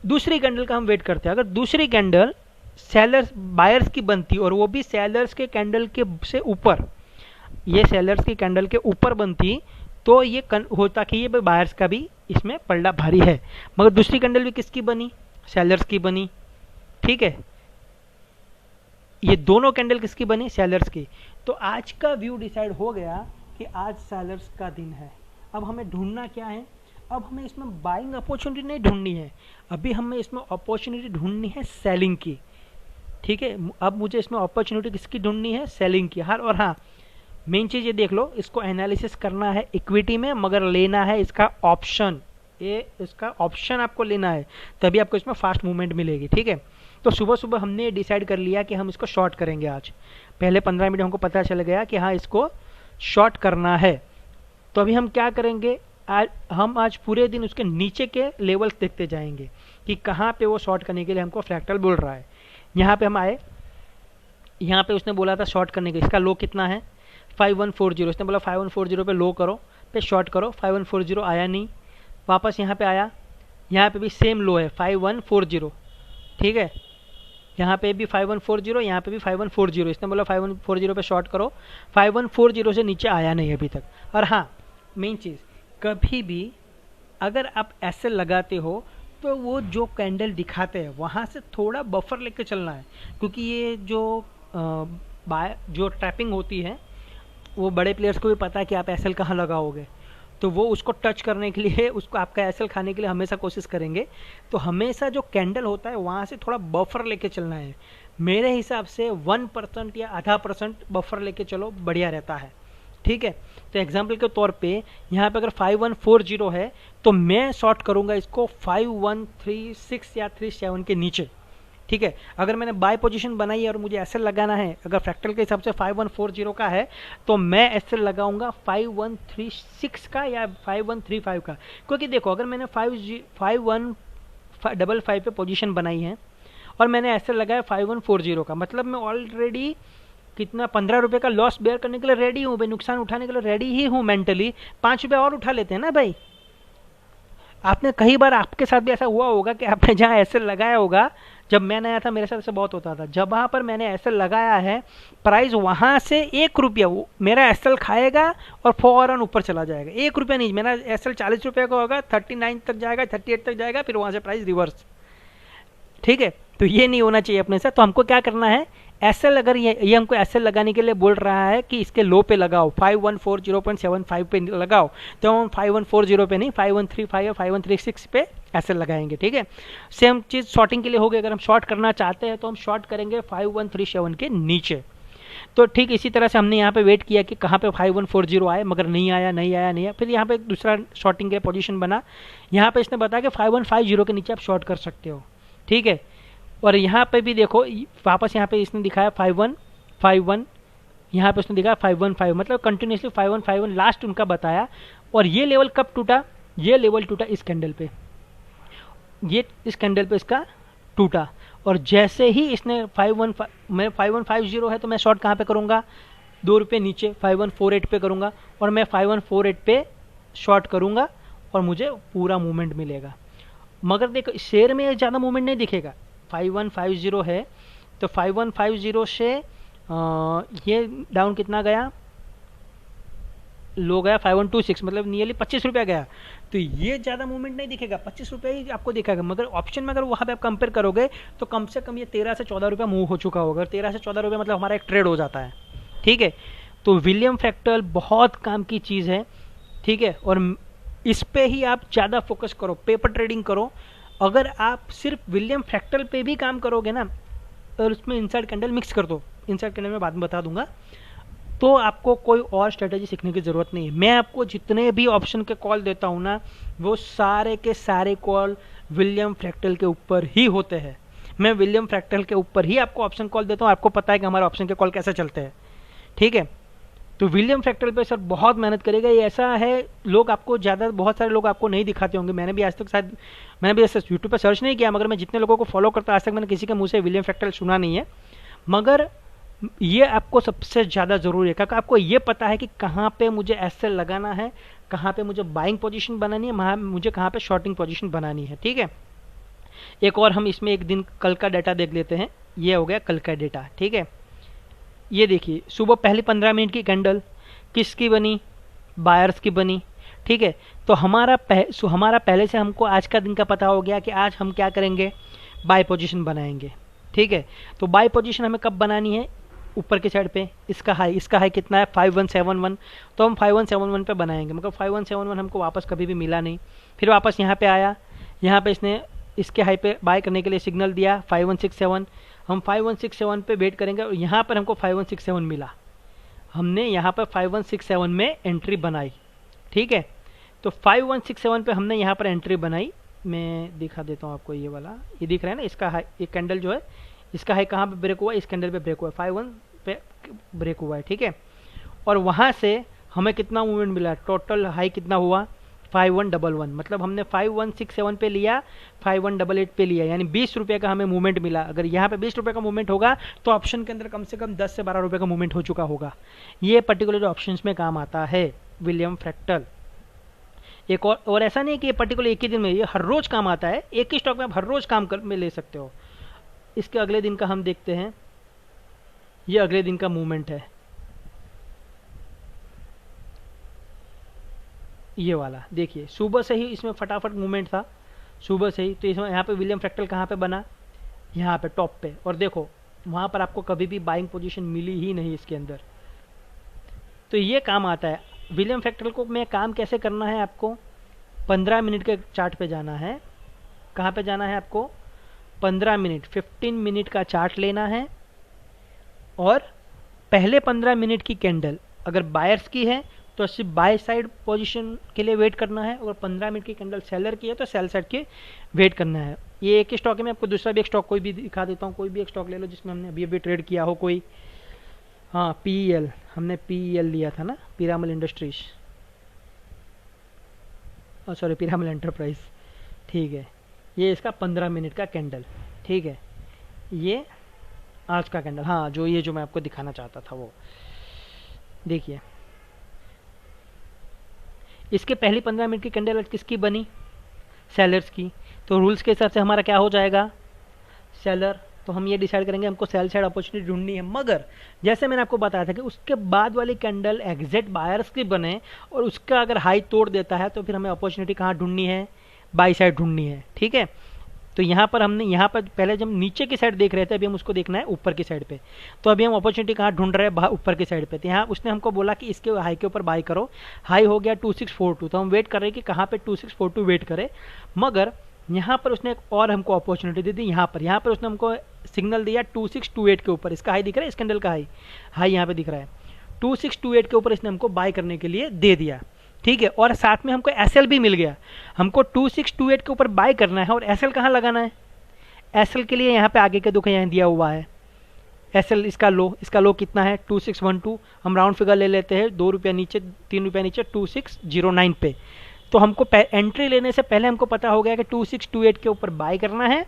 दूसरी कैंडल का हम वेट करते हैं, अगर दूसरी कैंडल सेलर्स बायर्स की बनती और वो भी सेलर्स के कैंडल के से ऊपर, ये सेलर्स की कैंडल के ऊपर बनती तो ये होता कि ये बायर्स का भी इसमें पलड़ा भारी है, मगर दूसरी कैंडल भी किसकी बनी, सेलर्स की बनी, ठीक है। ये दोनों कैंडल किसकी बनी, सेलर्स की। तो आज का व्यू डिसाइड हो गया कि आज सेलर्स का दिन है। अब हमें ढूंढना क्या है, अब हमें इसमें बाइंग अपॉर्चुनिटी नहीं ढूंढनी है, अभी हमें इसमें अपॉर्चुनिटी ढूंढनी है सेलिंग की, ठीक है। अब मुझे इसमें अपॉर्चुनिटी किसकी ढूंढनी है, सेलिंग की। और हाँ मेन चीज़ ये देख लो, इसको एनालिसिस करना है इक्विटी में, मगर लेना है इसका ऑप्शन, ये इसका ऑप्शन आपको लेना है, तभी आपको इसमें फास्ट मूवमेंट मिलेगी, ठीक है। तो सुबह सुबह हमने डिसाइड कर लिया कि हम इसको शॉर्ट करेंगे आज, पहले 15 मिनट हमको पता चल गया कि हाँ इसको शॉर्ट करना है। तो अभी हम क्या करेंगे, हम आज पूरे दिन उसके नीचे के लेवल्स देखते जाएंगे कि कहाँ पे वो शॉर्ट करने के लिए हमको फ्रैक्टल बोल रहा है। यहाँ पे हम आए, यहाँ पे उसने बोला था शॉर्ट करने के, इसका लो कितना है 5140, इसने बोला 5140 पे लो करो, पे शॉर्ट करो, 5140 आया नहीं, वापस यहाँ पे आया, यहाँ पे भी सेम लो है 5140, ठीक है। यहाँ पे भी 5140, यहाँ पे भी 5140, इसने बोला 5140 पे शॉर्ट करो, 5140 से नीचे आया नहीं अभी तक। और हाँ मेन चीज़, कभी भी अगर आप ऐसे लगाते हो तो वो जो कैंडल दिखाते हैं वहाँ से थोड़ा बफर लेके चलना है, क्योंकि ये जो ट्रैपिंग होती है वो बड़े प्लेयर्स को भी पता है कि आप एसएल कहाँ लगाओगे, तो वो उसको टच करने के लिए, उसको आपका एसएल खाने के लिए हमेशा कोशिश करेंगे। तो हमेशा जो कैंडल होता है वहाँ से थोड़ा बफर लेके चलना है, मेरे हिसाब से 1% या आधा % बफर लेके चलो, बढ़िया रहता है। ठीक है, तो एग्जाम्पल के तौर पे यहाँ पे अगर 5140 है तो मैं शॉर्ट करूँगा इसको 5136 या 37 के नीचे। ठीक है, अगर मैंने बाय पोजीशन बनाई है और मुझे एसएल लगाना है, अगर फ्रैक्टल के हिसाब से 5140 का है तो मैं एसएल लगाऊंगा 5136 का या 5135 का। क्योंकि देखो, अगर मैंने 5155 पे पोजीशन बनाई है और मैंने एसएल लगाया 5140 का, मतलब मैं ऑलरेडी कितना 15 रुपये का लॉस बेयर करने के लिए रेडी हूँ भाई, नुकसान उठाने के लिए रेडी ही हूँ मेंटली। 5 रुपये और उठा लेते हैं ना भाई। आपने कई बार आपके साथ भी ऐसा हुआ होगा कि आपने जहाँ एसएल लगाया होगा, जब मैं नया था मेरे साथ ऐसा बहुत होता था, जब वहाँ पर मैंने एसएल लगाया है, प्राइस वहाँ से 1 रुपया मेरा एसएल खाएगा और फौरन ऊपर चला जाएगा। 1 रुपया नहीं, मेरा एसएल 40 रुपये का होगा, 39 तक जाएगा, 38 तक जाएगा, फिर वहाँ से प्राइस रिवर्स। ठीक है, तो ये नहीं होना चाहिए अपने साथ। तो हमको क्या करना है, एसएल अगर ये हमको एसएल लगाने के लिए बोल रहा है कि इसके लो पे लगाओ, 5140.75 पे लगाओ, तो हम 5140 पे नहीं 5135 या 5136 पे एसएल लगाएंगे। ठीक है, सेम चीज़ शॉर्टिंग के लिए होगी। अगर हम शॉर्ट करना चाहते हैं तो हम शॉर्ट करेंगे 5137 के नीचे। तो ठीक इसी तरह से हमने यहाँ पे वेट किया कि कहाँ पे 5140 आए, मगर नहीं आया नहीं आया नहीं आया। फिर यहाँ पे दूसरा शॉर्टिंग के पोजीशन बना, यहाँ पे इसने बताया कि 5150 के नीचे आप शॉर्ट कर सकते हो। ठीक है, और यहाँ पे भी देखो वापस यहाँ पे इसने दिखाया 5151, यहाँ पे उसने दिखाया 515, मतलब कंटिन्यूसली 5151 लास्ट उनका बताया। और ये लेवल कब टूटा, ये लेवल टूटा इस कैंडल पे, ये इस कैंडल पे इसका टूटा। और जैसे ही इसने 5150 है तो मैं शॉर्ट कहाँ पे करूँगा, 2 रुपये नीचे 5148 पे करूँगा, और मैं 5148 पे शॉर्ट करूँगा और मुझे पूरा मूवमेंट मिलेगा। मगर देखो शेयर में ज़्यादा मूवमेंट नहीं दिखेगा। 5150 है तो 5150 से ये डाउन कितना गया, लो गया 5126, मतलब नियरली 25 रुपया गया। तो ये ज़्यादा मूवमेंट नहीं दिखेगा, 25 रुपये ही आपको दिखेगा। मगर ऑप्शन में अगर वहाँ पे आप कंपेयर करोगे तो कम से कम ये 13 से 14 रुपया मूव हो चुका होगा। 13 से 14 रुपये मतलब हमारा एक ट्रेड हो जाता है। ठीक है, तो विलियम फ्रैक्टल बहुत काम की चीज़ है। ठीक है, और इस पे ही आप ज़्यादा फोकस करो, पेपर ट्रेडिंग करो। अगर आप सिर्फ विलियम फ्रैक्टल पे भी काम करोगे ना, और उसमें इनसाइड कैंडल मिक्स कर दो, इनसाइड कैंडल में बाद में बता दूंगा, तो आपको कोई और स्ट्रेटेजी सीखने की ज़रूरत नहीं है। मैं आपको जितने भी ऑप्शन के कॉल देता हूँ ना, वो सारे के सारे कॉल विलियम फ्रैक्टल के ऊपर ही होते हैं। मैं विलियम फ्रैक्टल के ऊपर ही आपको ऑप्शन कॉल देता हूँ। आपको पता है कि हमारे ऑप्शन के कॉल कैसे चलते हैं। ठीक है, तो विलियम फ्रैक्टल पे सर बहुत मेहनत करेगा। ये ऐसा है, लोग आपको ज़्यादा, बहुत सारे लोग आपको नहीं दिखाते होंगे। मैंने भी आज तक शायद, मैंने भी ऐसे यूट्यूब पे सर्च नहीं किया, मगर मैं जितने लोगों को फॉलो करता आज तक मैंने किसी के मुंह से विलियम फ्रैक्टल सुना नहीं है। मगर ये आपको सबसे ज़्यादा ज़रूरी है, क्योंकि आपको ये पता है कि कहाँ पे मुझे एसएल लगाना है, कहाँ पे मुझे बाइंग पोजीशन बनानी है, मुझे कहाँ पे शॉर्टिंग पोजीशन बनानी है। ठीक है, एक और हम इसमें एक दिन कल का डाटा देख लेते हैं। ये हो गया कल का डेटा। ठीक है, ये देखिए सुबह पहली 15 मिनट की कैंडल किसकी बनी, बायर्स की बनी। ठीक है, तो हमारा पहले से हमको आज का दिन का पता हो गया कि आज हम क्या करेंगे, बाय पोजीशन बनाएंगे। ठीक है, तो बाय पोजीशन हमें कब बनानी है, ऊपर की साइड पे इसका हाई कितना है 5171, तो हम 5171 पे बनाएंगे। मगर 5171 हमको वापस कभी भी मिला नहीं। फिर वापस यहाँ पे आया, यहाँ पे इसने इसके हाई पे बाय करने के लिए सिग्नल दिया 5167, हम 5167 पे वेट करेंगे और यहाँ पर हमको 5167 मिला। हमने यहाँ पर 5167 में एंट्री बनाई। ठीक है, तो 5167 पे हमने यहाँ पर एंट्री बनाई। मैं दिखा देता हूँ आपको, ये वाला ये दिख रहा है ना, इसका हाई, एक कैंडल जो है इसका हाई कहाँ पे ब्रेक हुआ है, इस कैंडल पे ब्रेक हुआ है, 51 पे ब्रेक हुआ है। ठीक है, और वहाँ से हमें कितना मूवमेंट मिला, टोटल हाई कितना हुआ 5111, मतलब हमने 5167 पे लिया, 5188 पे लिया, यानी 20 रुपये का हमें मूवमेंट मिला। अगर यहाँ पे 20 रुपये का मूवमेंट होगा तो ऑप्शन के अंदर कम से कम 10 से 12 रुपये का मूवमेंट हो चुका होगा। ये पर्टिकुलर ऑप्शंस में काम आता है विलियम फ्रैक्टल। एक और ऐसा नहीं कि ये पर्टिकुलर एक ही दिन में, ये हर रोज काम आता है। एक ही स्टॉक में आप हर रोज काम में ले सकते हो। इसके अगले दिन का हम देखते हैं, ये अगले दिन का मूवमेंट है, ये वाला देखिए, सुबह से ही इसमें फटाफट मूवमेंट था, सुबह से ही। तो इसमें यहाँ पे विलियम फ्रैक्टल कहाँ पे बना, यहाँ पे टॉप पे, और देखो वहाँ पर आपको कभी भी बाइंग पोजीशन मिली ही नहीं इसके अंदर। तो ये काम आता है विलियम फ्रैक्टल को। मैं काम कैसे करना है, आपको 15 मिनट के चार्ट पे जाना है। कहाँ पे जाना है आपको, 15 मिनट 15 मिनट का चार्ट लेना है और पहले 15 मिनट की कैंडल अगर बायर्स की है तो सिर्फ बाय साइड पोजीशन के लिए वेट करना है, और 15 मिनट की कैंडल सेलर की है तो सेल साइड के वेट करना है। ये एक ही स्टॉक है, मैं आपको दूसरा भी एक स्टॉक कोई भी दिखा देता हूँ। कोई भी एक स्टॉक ले लो जिसमें हमने अभी अभी ट्रेड किया हो कोई। हाँ, PEL, हमने PEL लिया था ना, Piramal industries, sorry Piramal enterprise. ठीक है, ये इसका 15 मिनट का कैंडल। ठीक है, ये आज का कैंडल। हाँ, जो ये जो मैं आपको दिखाना चाहता था वो देखिए, इसके पहली 15 मिनट की कैंडल किसकी बनी? सेलर्स की। तो रूल्स के हिसाब से हमारा क्या हो जाएगा? सेलर। तो हम ये डिसाइड करेंगे हमको सेल साइड अपॉर्चुनिटी ढूंढनी है, मगर जैसे मैंने आपको बताया था कि उसके बाद वाली कैंडल एग्जैक्ट बायर्स की बने और उसका अगर हाई तोड़ देता है तो फिर हमें अपॉर्चुनिटी कहाँ ढूंढनी है? बाई साइड ढूंढनी है। ठीक है, तो यहाँ पर हमने यहाँ पर पहले जब नीचे की साइड देख रहे थे, अभी हम उसको देखना है ऊपर की साइड पे। तो अभी हम अपॉर्चुनिटी कहाँ ढूंढ रहे हैं? ऊपर की साइड पे। तो यहाँ उसने हमको बोला कि इसके हाई के ऊपर बाई करो। हाई हो गया 2642, तो हम वेट कर रहे हैं कि कहाँ पे 2642 वेट करे। मगर यहाँ पर उसने एक और हमको अपॉर्चुनिटी दे दी। यहाँ पर उसने हमको सिग्नल दिया 2628 के ऊपर। इसका हाई दिख रहा है, इस कैंडल का हाई यहाँ पे दिख रहा है 2628 के ऊपर इसने हमको बाय करने के लिए दे दिया। ठीक है, और साथ में हमको एसएल भी मिल गया। हमको 2628 के ऊपर बाय करना है और एसएल कहाँ लगाना है? एसएल के लिए यहाँ पे आगे के दुख यहाँ दिया हुआ है एसएल। इसका लो कितना है? 2612। हम राउंड फिगर ले लेते हैं, 2 रुपया नीचे 3 रुपया नीचे 2609 पे। तो हमको एंट्री लेने से पहले हमको पता हो गया कि 2628 के ऊपर बाय करना है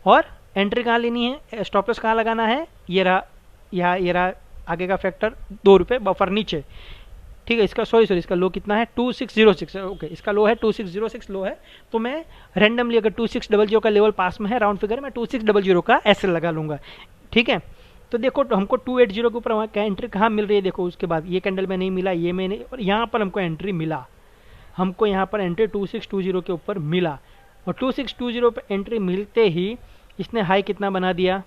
और एंट्री कहाँ लेनी है, स्टॉप लॉस कहाँ लगाना है? ये रहा आगे का फैक्टर 2 रुपये बफर नीचे। ठीक है, इसका सॉरी इसका लो कितना है? 2606। ओके, इसका लो है 2606 लो है। तो मैं रैंडमली अगर 2600 का लेवल पास में है राउंड फिगर, मैं 2600 का एसएल लगा लूंगा। ठीक है, तो देखो हमको 280 के ऊपर वहाँ एंट्री कहाँ मिल रही है? देखो उसके बाद ये कैंडल में नहीं मिला, ये में नहीं, और यहाँ पर हमको एंट्री मिला। हमको यहाँ पर एंट्री 2620 के ऊपर मिला, और 2620 पे एंट्री मिलते ही इसने हाई कितना बना दिया?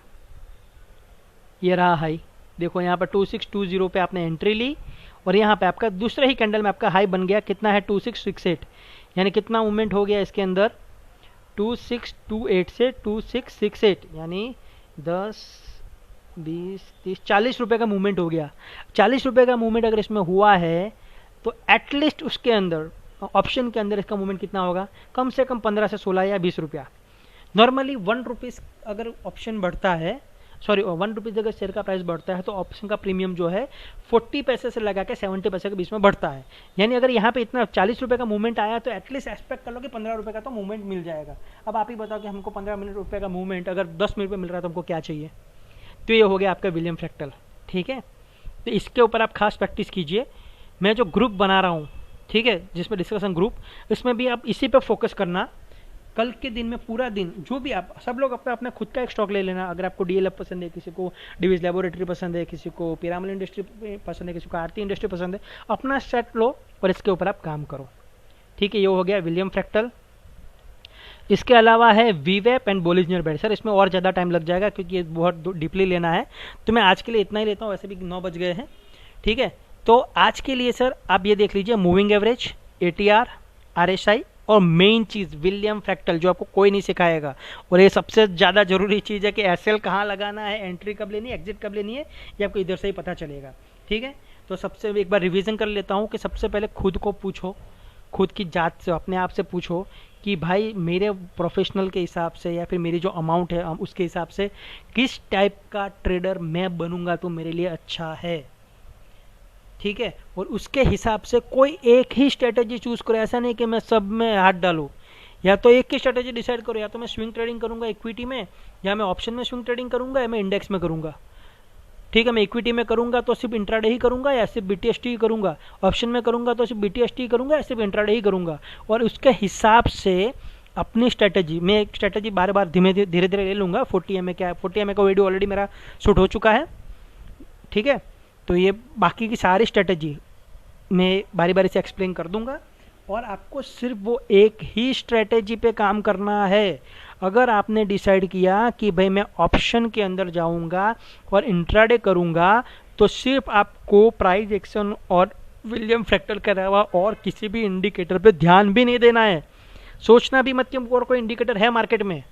ये रहा हाई। देखो यहाँ पर 2620 पे आपने एंट्री ली और यहाँ पे आपका दूसरे ही कैंडल में आपका हाई बन गया। कितना है? 2668। यानी कितना मूवमेंट हो गया इसके अंदर? 2628 से 2668, यानी 10 20 30 40 रुपये का मूवमेंट हो गया। 40 रुपये का मूवमेंट अगर इसमें हुआ है तो एटलीस्ट उसके अंदर ऑप्शन के अंदर इसका मूवमेंट कितना होगा? कम से कम 15 से 16 या 20 रुपया। नॉर्मली 1 रुपीज़ अगर ऑप्शन बढ़ता है, सॉरी 1 रुपीज़ अगर शेयर का प्राइस बढ़ता है तो ऑप्शन का प्रीमियम जो है 40 पैसे से लगा के 70 पैसे के बीच में बढ़ता है। यानी अगर यहाँ पे इतना 40 रुपये का मूवमेंट आया तो एटलीस्ट एक्सपेक्ट कर लो कि 15 रुपये का तो मूवमेंट मिल जाएगा। अब आप ही बताओ कि हमको 15 रुपये का मूवमेंट अगर 10 मिनट में मिल रहा है तो हमको क्या चाहिए? तो ये हो गया आपका विलियम फ्रैक्टल। ठीक है, तो इसके ऊपर आप खास प्रैक्टिस कीजिए। मैं जो ग्रुप बना रहा हूँ, ठीक है, जिसमें डिस्कशन ग्रुप, इसमें भी आप इसी पे फोकस करना। कल के दिन में पूरा दिन जो भी आप सब लोग अपना खुद का एक स्टॉक ले लेना। अगर आपको DLF पसंद है, किसी को डिविज लेबोरेटरी पसंद है, किसी को पिरामल इंडस्ट्री पसंद है, किसी को आरती इंडस्ट्री पसंद है, अपना सेट लो और इसके ऊपर आप काम करो। ठीक है, ये हो गया विलियम फ्रैक्टल। इसके अलावा है वीवेप एंड बोलिंजर बैंड। सर इसमें और ज़्यादा टाइम लग जाएगा क्योंकि ये बहुत डीपली लेना है, तो मैं आज के लिए इतना ही लेता हूँ। वैसे भी 9 बज गए हैं। ठीक है, तो आज के लिए सर आप ये देख लीजिए, मूविंग एवरेज, ATR, RSI और मेन चीज़ विलियम फ्रैक्टल, जो आपको कोई नहीं सिखाएगा। और ये सबसे ज़्यादा जरूरी चीज़ है कि एसएल कहाँ लगाना है, एंट्री कब लेनी है, एग्जिट कब लेनी है, ये आपको इधर से ही पता चलेगा। ठीक है, तो सबसे एक बार रिवीजन कर लेता हूँ कि सबसे पहले खुद को पूछो, खुद की जांच से अपने आप से पूछो कि भाई मेरे प्रोफेशनल के हिसाब से या फिर मेरी जो अमाउंट है उसके हिसाब से किस टाइप का ट्रेडर मैं बनूंगा तो मेरे लिए अच्छा है। ठीक है, और उसके हिसाब से कोई एक ही स्ट्रेटेजी चूज करो। ऐसा नहीं कि मैं सब में हाथ डालूं, या तो एक ही स्ट्रेटेजी डिसाइड करो, या तो मैं स्विंग ट्रेडिंग करूंगा इक्विटी में, या मैं ऑप्शन में स्विंग ट्रेडिंग करूंगा, या मैं इंडेक्स में करूंगा। ठीक है, मैं इक्विटी में करूंगा तो सिर्फ इंट्राडे ही करूंगा या सिर्फ BTST ही करूंगा, ऑप्शन में करूंगा तो सिर्फ BTST ही करूंगा या सिर्फ इंट्राडे ही करूंगा। और उसके हिसाब से अपनी स्ट्रेटेजी, मैं एक स्ट्रेटेजी बार बार धीरे धीरे ले लूंगा। 40 MA क्या, 40 MA का वीडियो ऑलरेडी मेरा शूट हो चुका है। ठीक है, तो ये बाकी की सारी स्ट्रेटेजी मैं बारी बारी से एक्सप्लेन कर दूंगा, और आपको सिर्फ वो एक ही स्ट्रेटेजी पे काम करना है। अगर आपने डिसाइड किया कि भाई मैं ऑप्शन के अंदर जाऊंगा और इंट्राडे करूंगा, तो सिर्फ आपको प्राइस एक्शन और विलियम फ्रैक्टल के अलावा और किसी भी इंडिकेटर पे ध्यान भी नहीं देना है। सोचना भी मत कि और कोई इंडिकेटर है मार्केट में।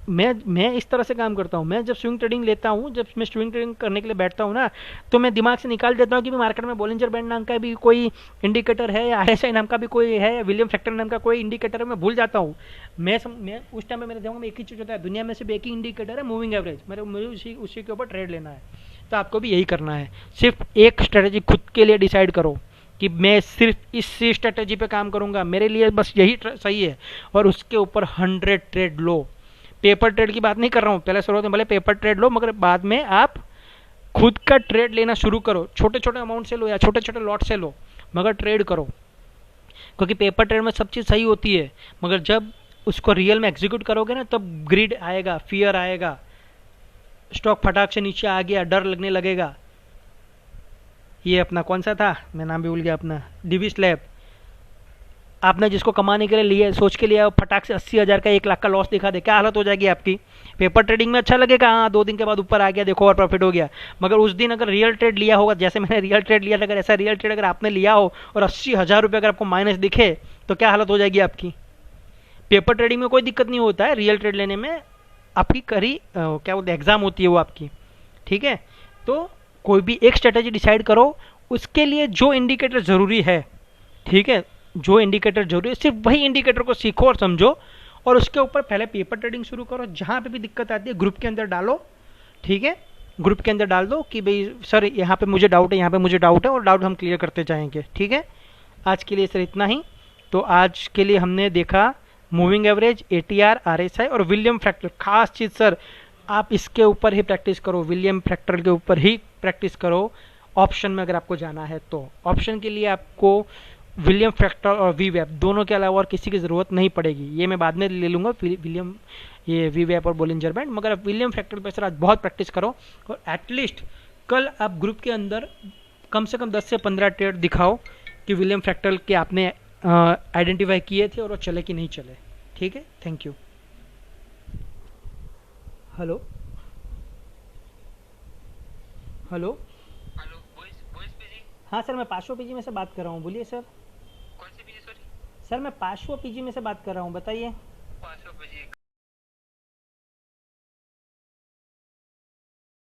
मैं इस तरह से काम करता हूँ। मैं जब स्विंग ट्रेडिंग लेता हूँ, जब मैं स्विंग ट्रेडिंग करने के लिए बैठता हूँ ना, तो मैं दिमाग से निकाल देता हूँ कि मार्केट में बॉलिंजर बैंड नाम का भी कोई इंडिकेटर है, या आरएसआई नाम का भी कोई है, विलियम फैक्टर नाम का कोई इंडिकेटर है, मैं भूल जाता हूँ। मैं उस टाइम में मेरे दिमाग में एक ही चीज़ होता है, दुनिया में सिर्फ एक ही इंडिकेटर है, मूविंग एवरेज। मुझे उसी के ऊपर ट्रेड लेना है। तो आपको भी यही करना है। सिर्फ एक स्ट्रेटेजी खुद के लिए डिसाइड करो कि मैं सिर्फ इस स्ट्रेटेजी पे काम करूंगा, मेरे लिए बस यही सही है, और उसके ऊपर 100 ट्रेड लो। पेपर ट्रेड की बात नहीं कर रहा हूँ, पहले शुरुआत में भले पेपर ट्रेड लो, मगर बाद में आप खुद का ट्रेड लेना शुरू करो। छोटे छोटे अमाउंट से लो या छोटे छोटे लॉट से लो, मगर ट्रेड करो। क्योंकि पेपर ट्रेड में सब चीज़ सही होती है, मगर जब उसको रियल में एग्जीक्यूट करोगे ना, तब ग्रिड आएगा, फियर आएगा, स्टॉक फटाक से नीचे आ गया, डर लगने लगेगा। ये अपना कौन सा था, मैं नाम भी भूल गया, अपना डीवी स्लैब, आपने जिसको कमाने के लिए लिया, सोच के लिया, फटाक से 80,000 का 1 लाख का लॉस दिखा दे, क्या हालत हो जाएगी आपकी। पेपर ट्रेडिंग में अच्छा लगेगा, हाँ 2 दिन के बाद ऊपर आ गया, देखो और प्रॉफिट हो गया। मगर उस दिन अगर रियल ट्रेड लिया होगा, जैसे मैंने रियल ट्रेड लिया था, अगर ऐसा रियल ट्रेड अगर आपने लिया हो और 80,000 रुपये अगर आपको माइनस दिखे, तो क्या हालत हो जाएगी आपकी। पेपर ट्रेडिंग में कोई दिक्कत नहीं होता है, रियल ट्रेड लेने में आपकी क्या बोलते हैं, एग्जाम होती है वो आपकी। ठीक है, तो कोई भी एक स्ट्रेटेजी डिसाइड करो, उसके लिए जो इंडिकेटर ज़रूरी है, ठीक है, जो इंडिकेटर जरूरी है सिर्फ वही इंडिकेटर को सीखो और समझो, और उसके ऊपर पहले पेपर ट्रेडिंग शुरू करो। जहां पे भी दिक्कत आती है ग्रुप के अंदर डालो, ठीक है, ग्रुप के अंदर डाल दो कि भाई सर यहाँ पे मुझे डाउट है, यहाँ पे मुझे डाउट है, और डाउट हम क्लियर करते जाएंगे। ठीक है, आज के लिए सर इतना ही। तो आज के लिए हमने देखा मूविंग एवरेज, एटीआर, आरएसआई और विलियम फैक्टर। खास चीज़ सर, आप इसके ऊपर ही प्रैक्टिस करो, विलियम फैक्टर के ऊपर ही प्रैक्टिस करो। ऑप्शन में अगर आपको जाना है तो ऑप्शन के लिए आपको विलियम फैक्टर और वी वेब दोनों के अलावा और किसी की ज़रूरत नहीं पड़ेगी। ये मैं बाद में ले लूँगा, विलियम, ये वी वेब और बोलिंजर बैंड। मगर आप विलियम फैक्टर पर सर आज बहुत प्रैक्टिस करो, और एटलीस्ट कल आप ग्रुप के अंदर कम से कम 10 से 15 ट्रेड दिखाओ कि विलियम फैक्टर के आपने आइडेंटिफाई किए थे और वो चले कि नहीं चले। ठीक है, thank you. Hello hello. Hello, voice PG. हाँ सर, मैं पाशो पीजी में से बात कर रहा हूँ, बोलिए सर। कौन सी पीजी सॉरी? सर मैं पाशो पीजी में से बात कर रहा हूँ, बताइए। 500 पीजी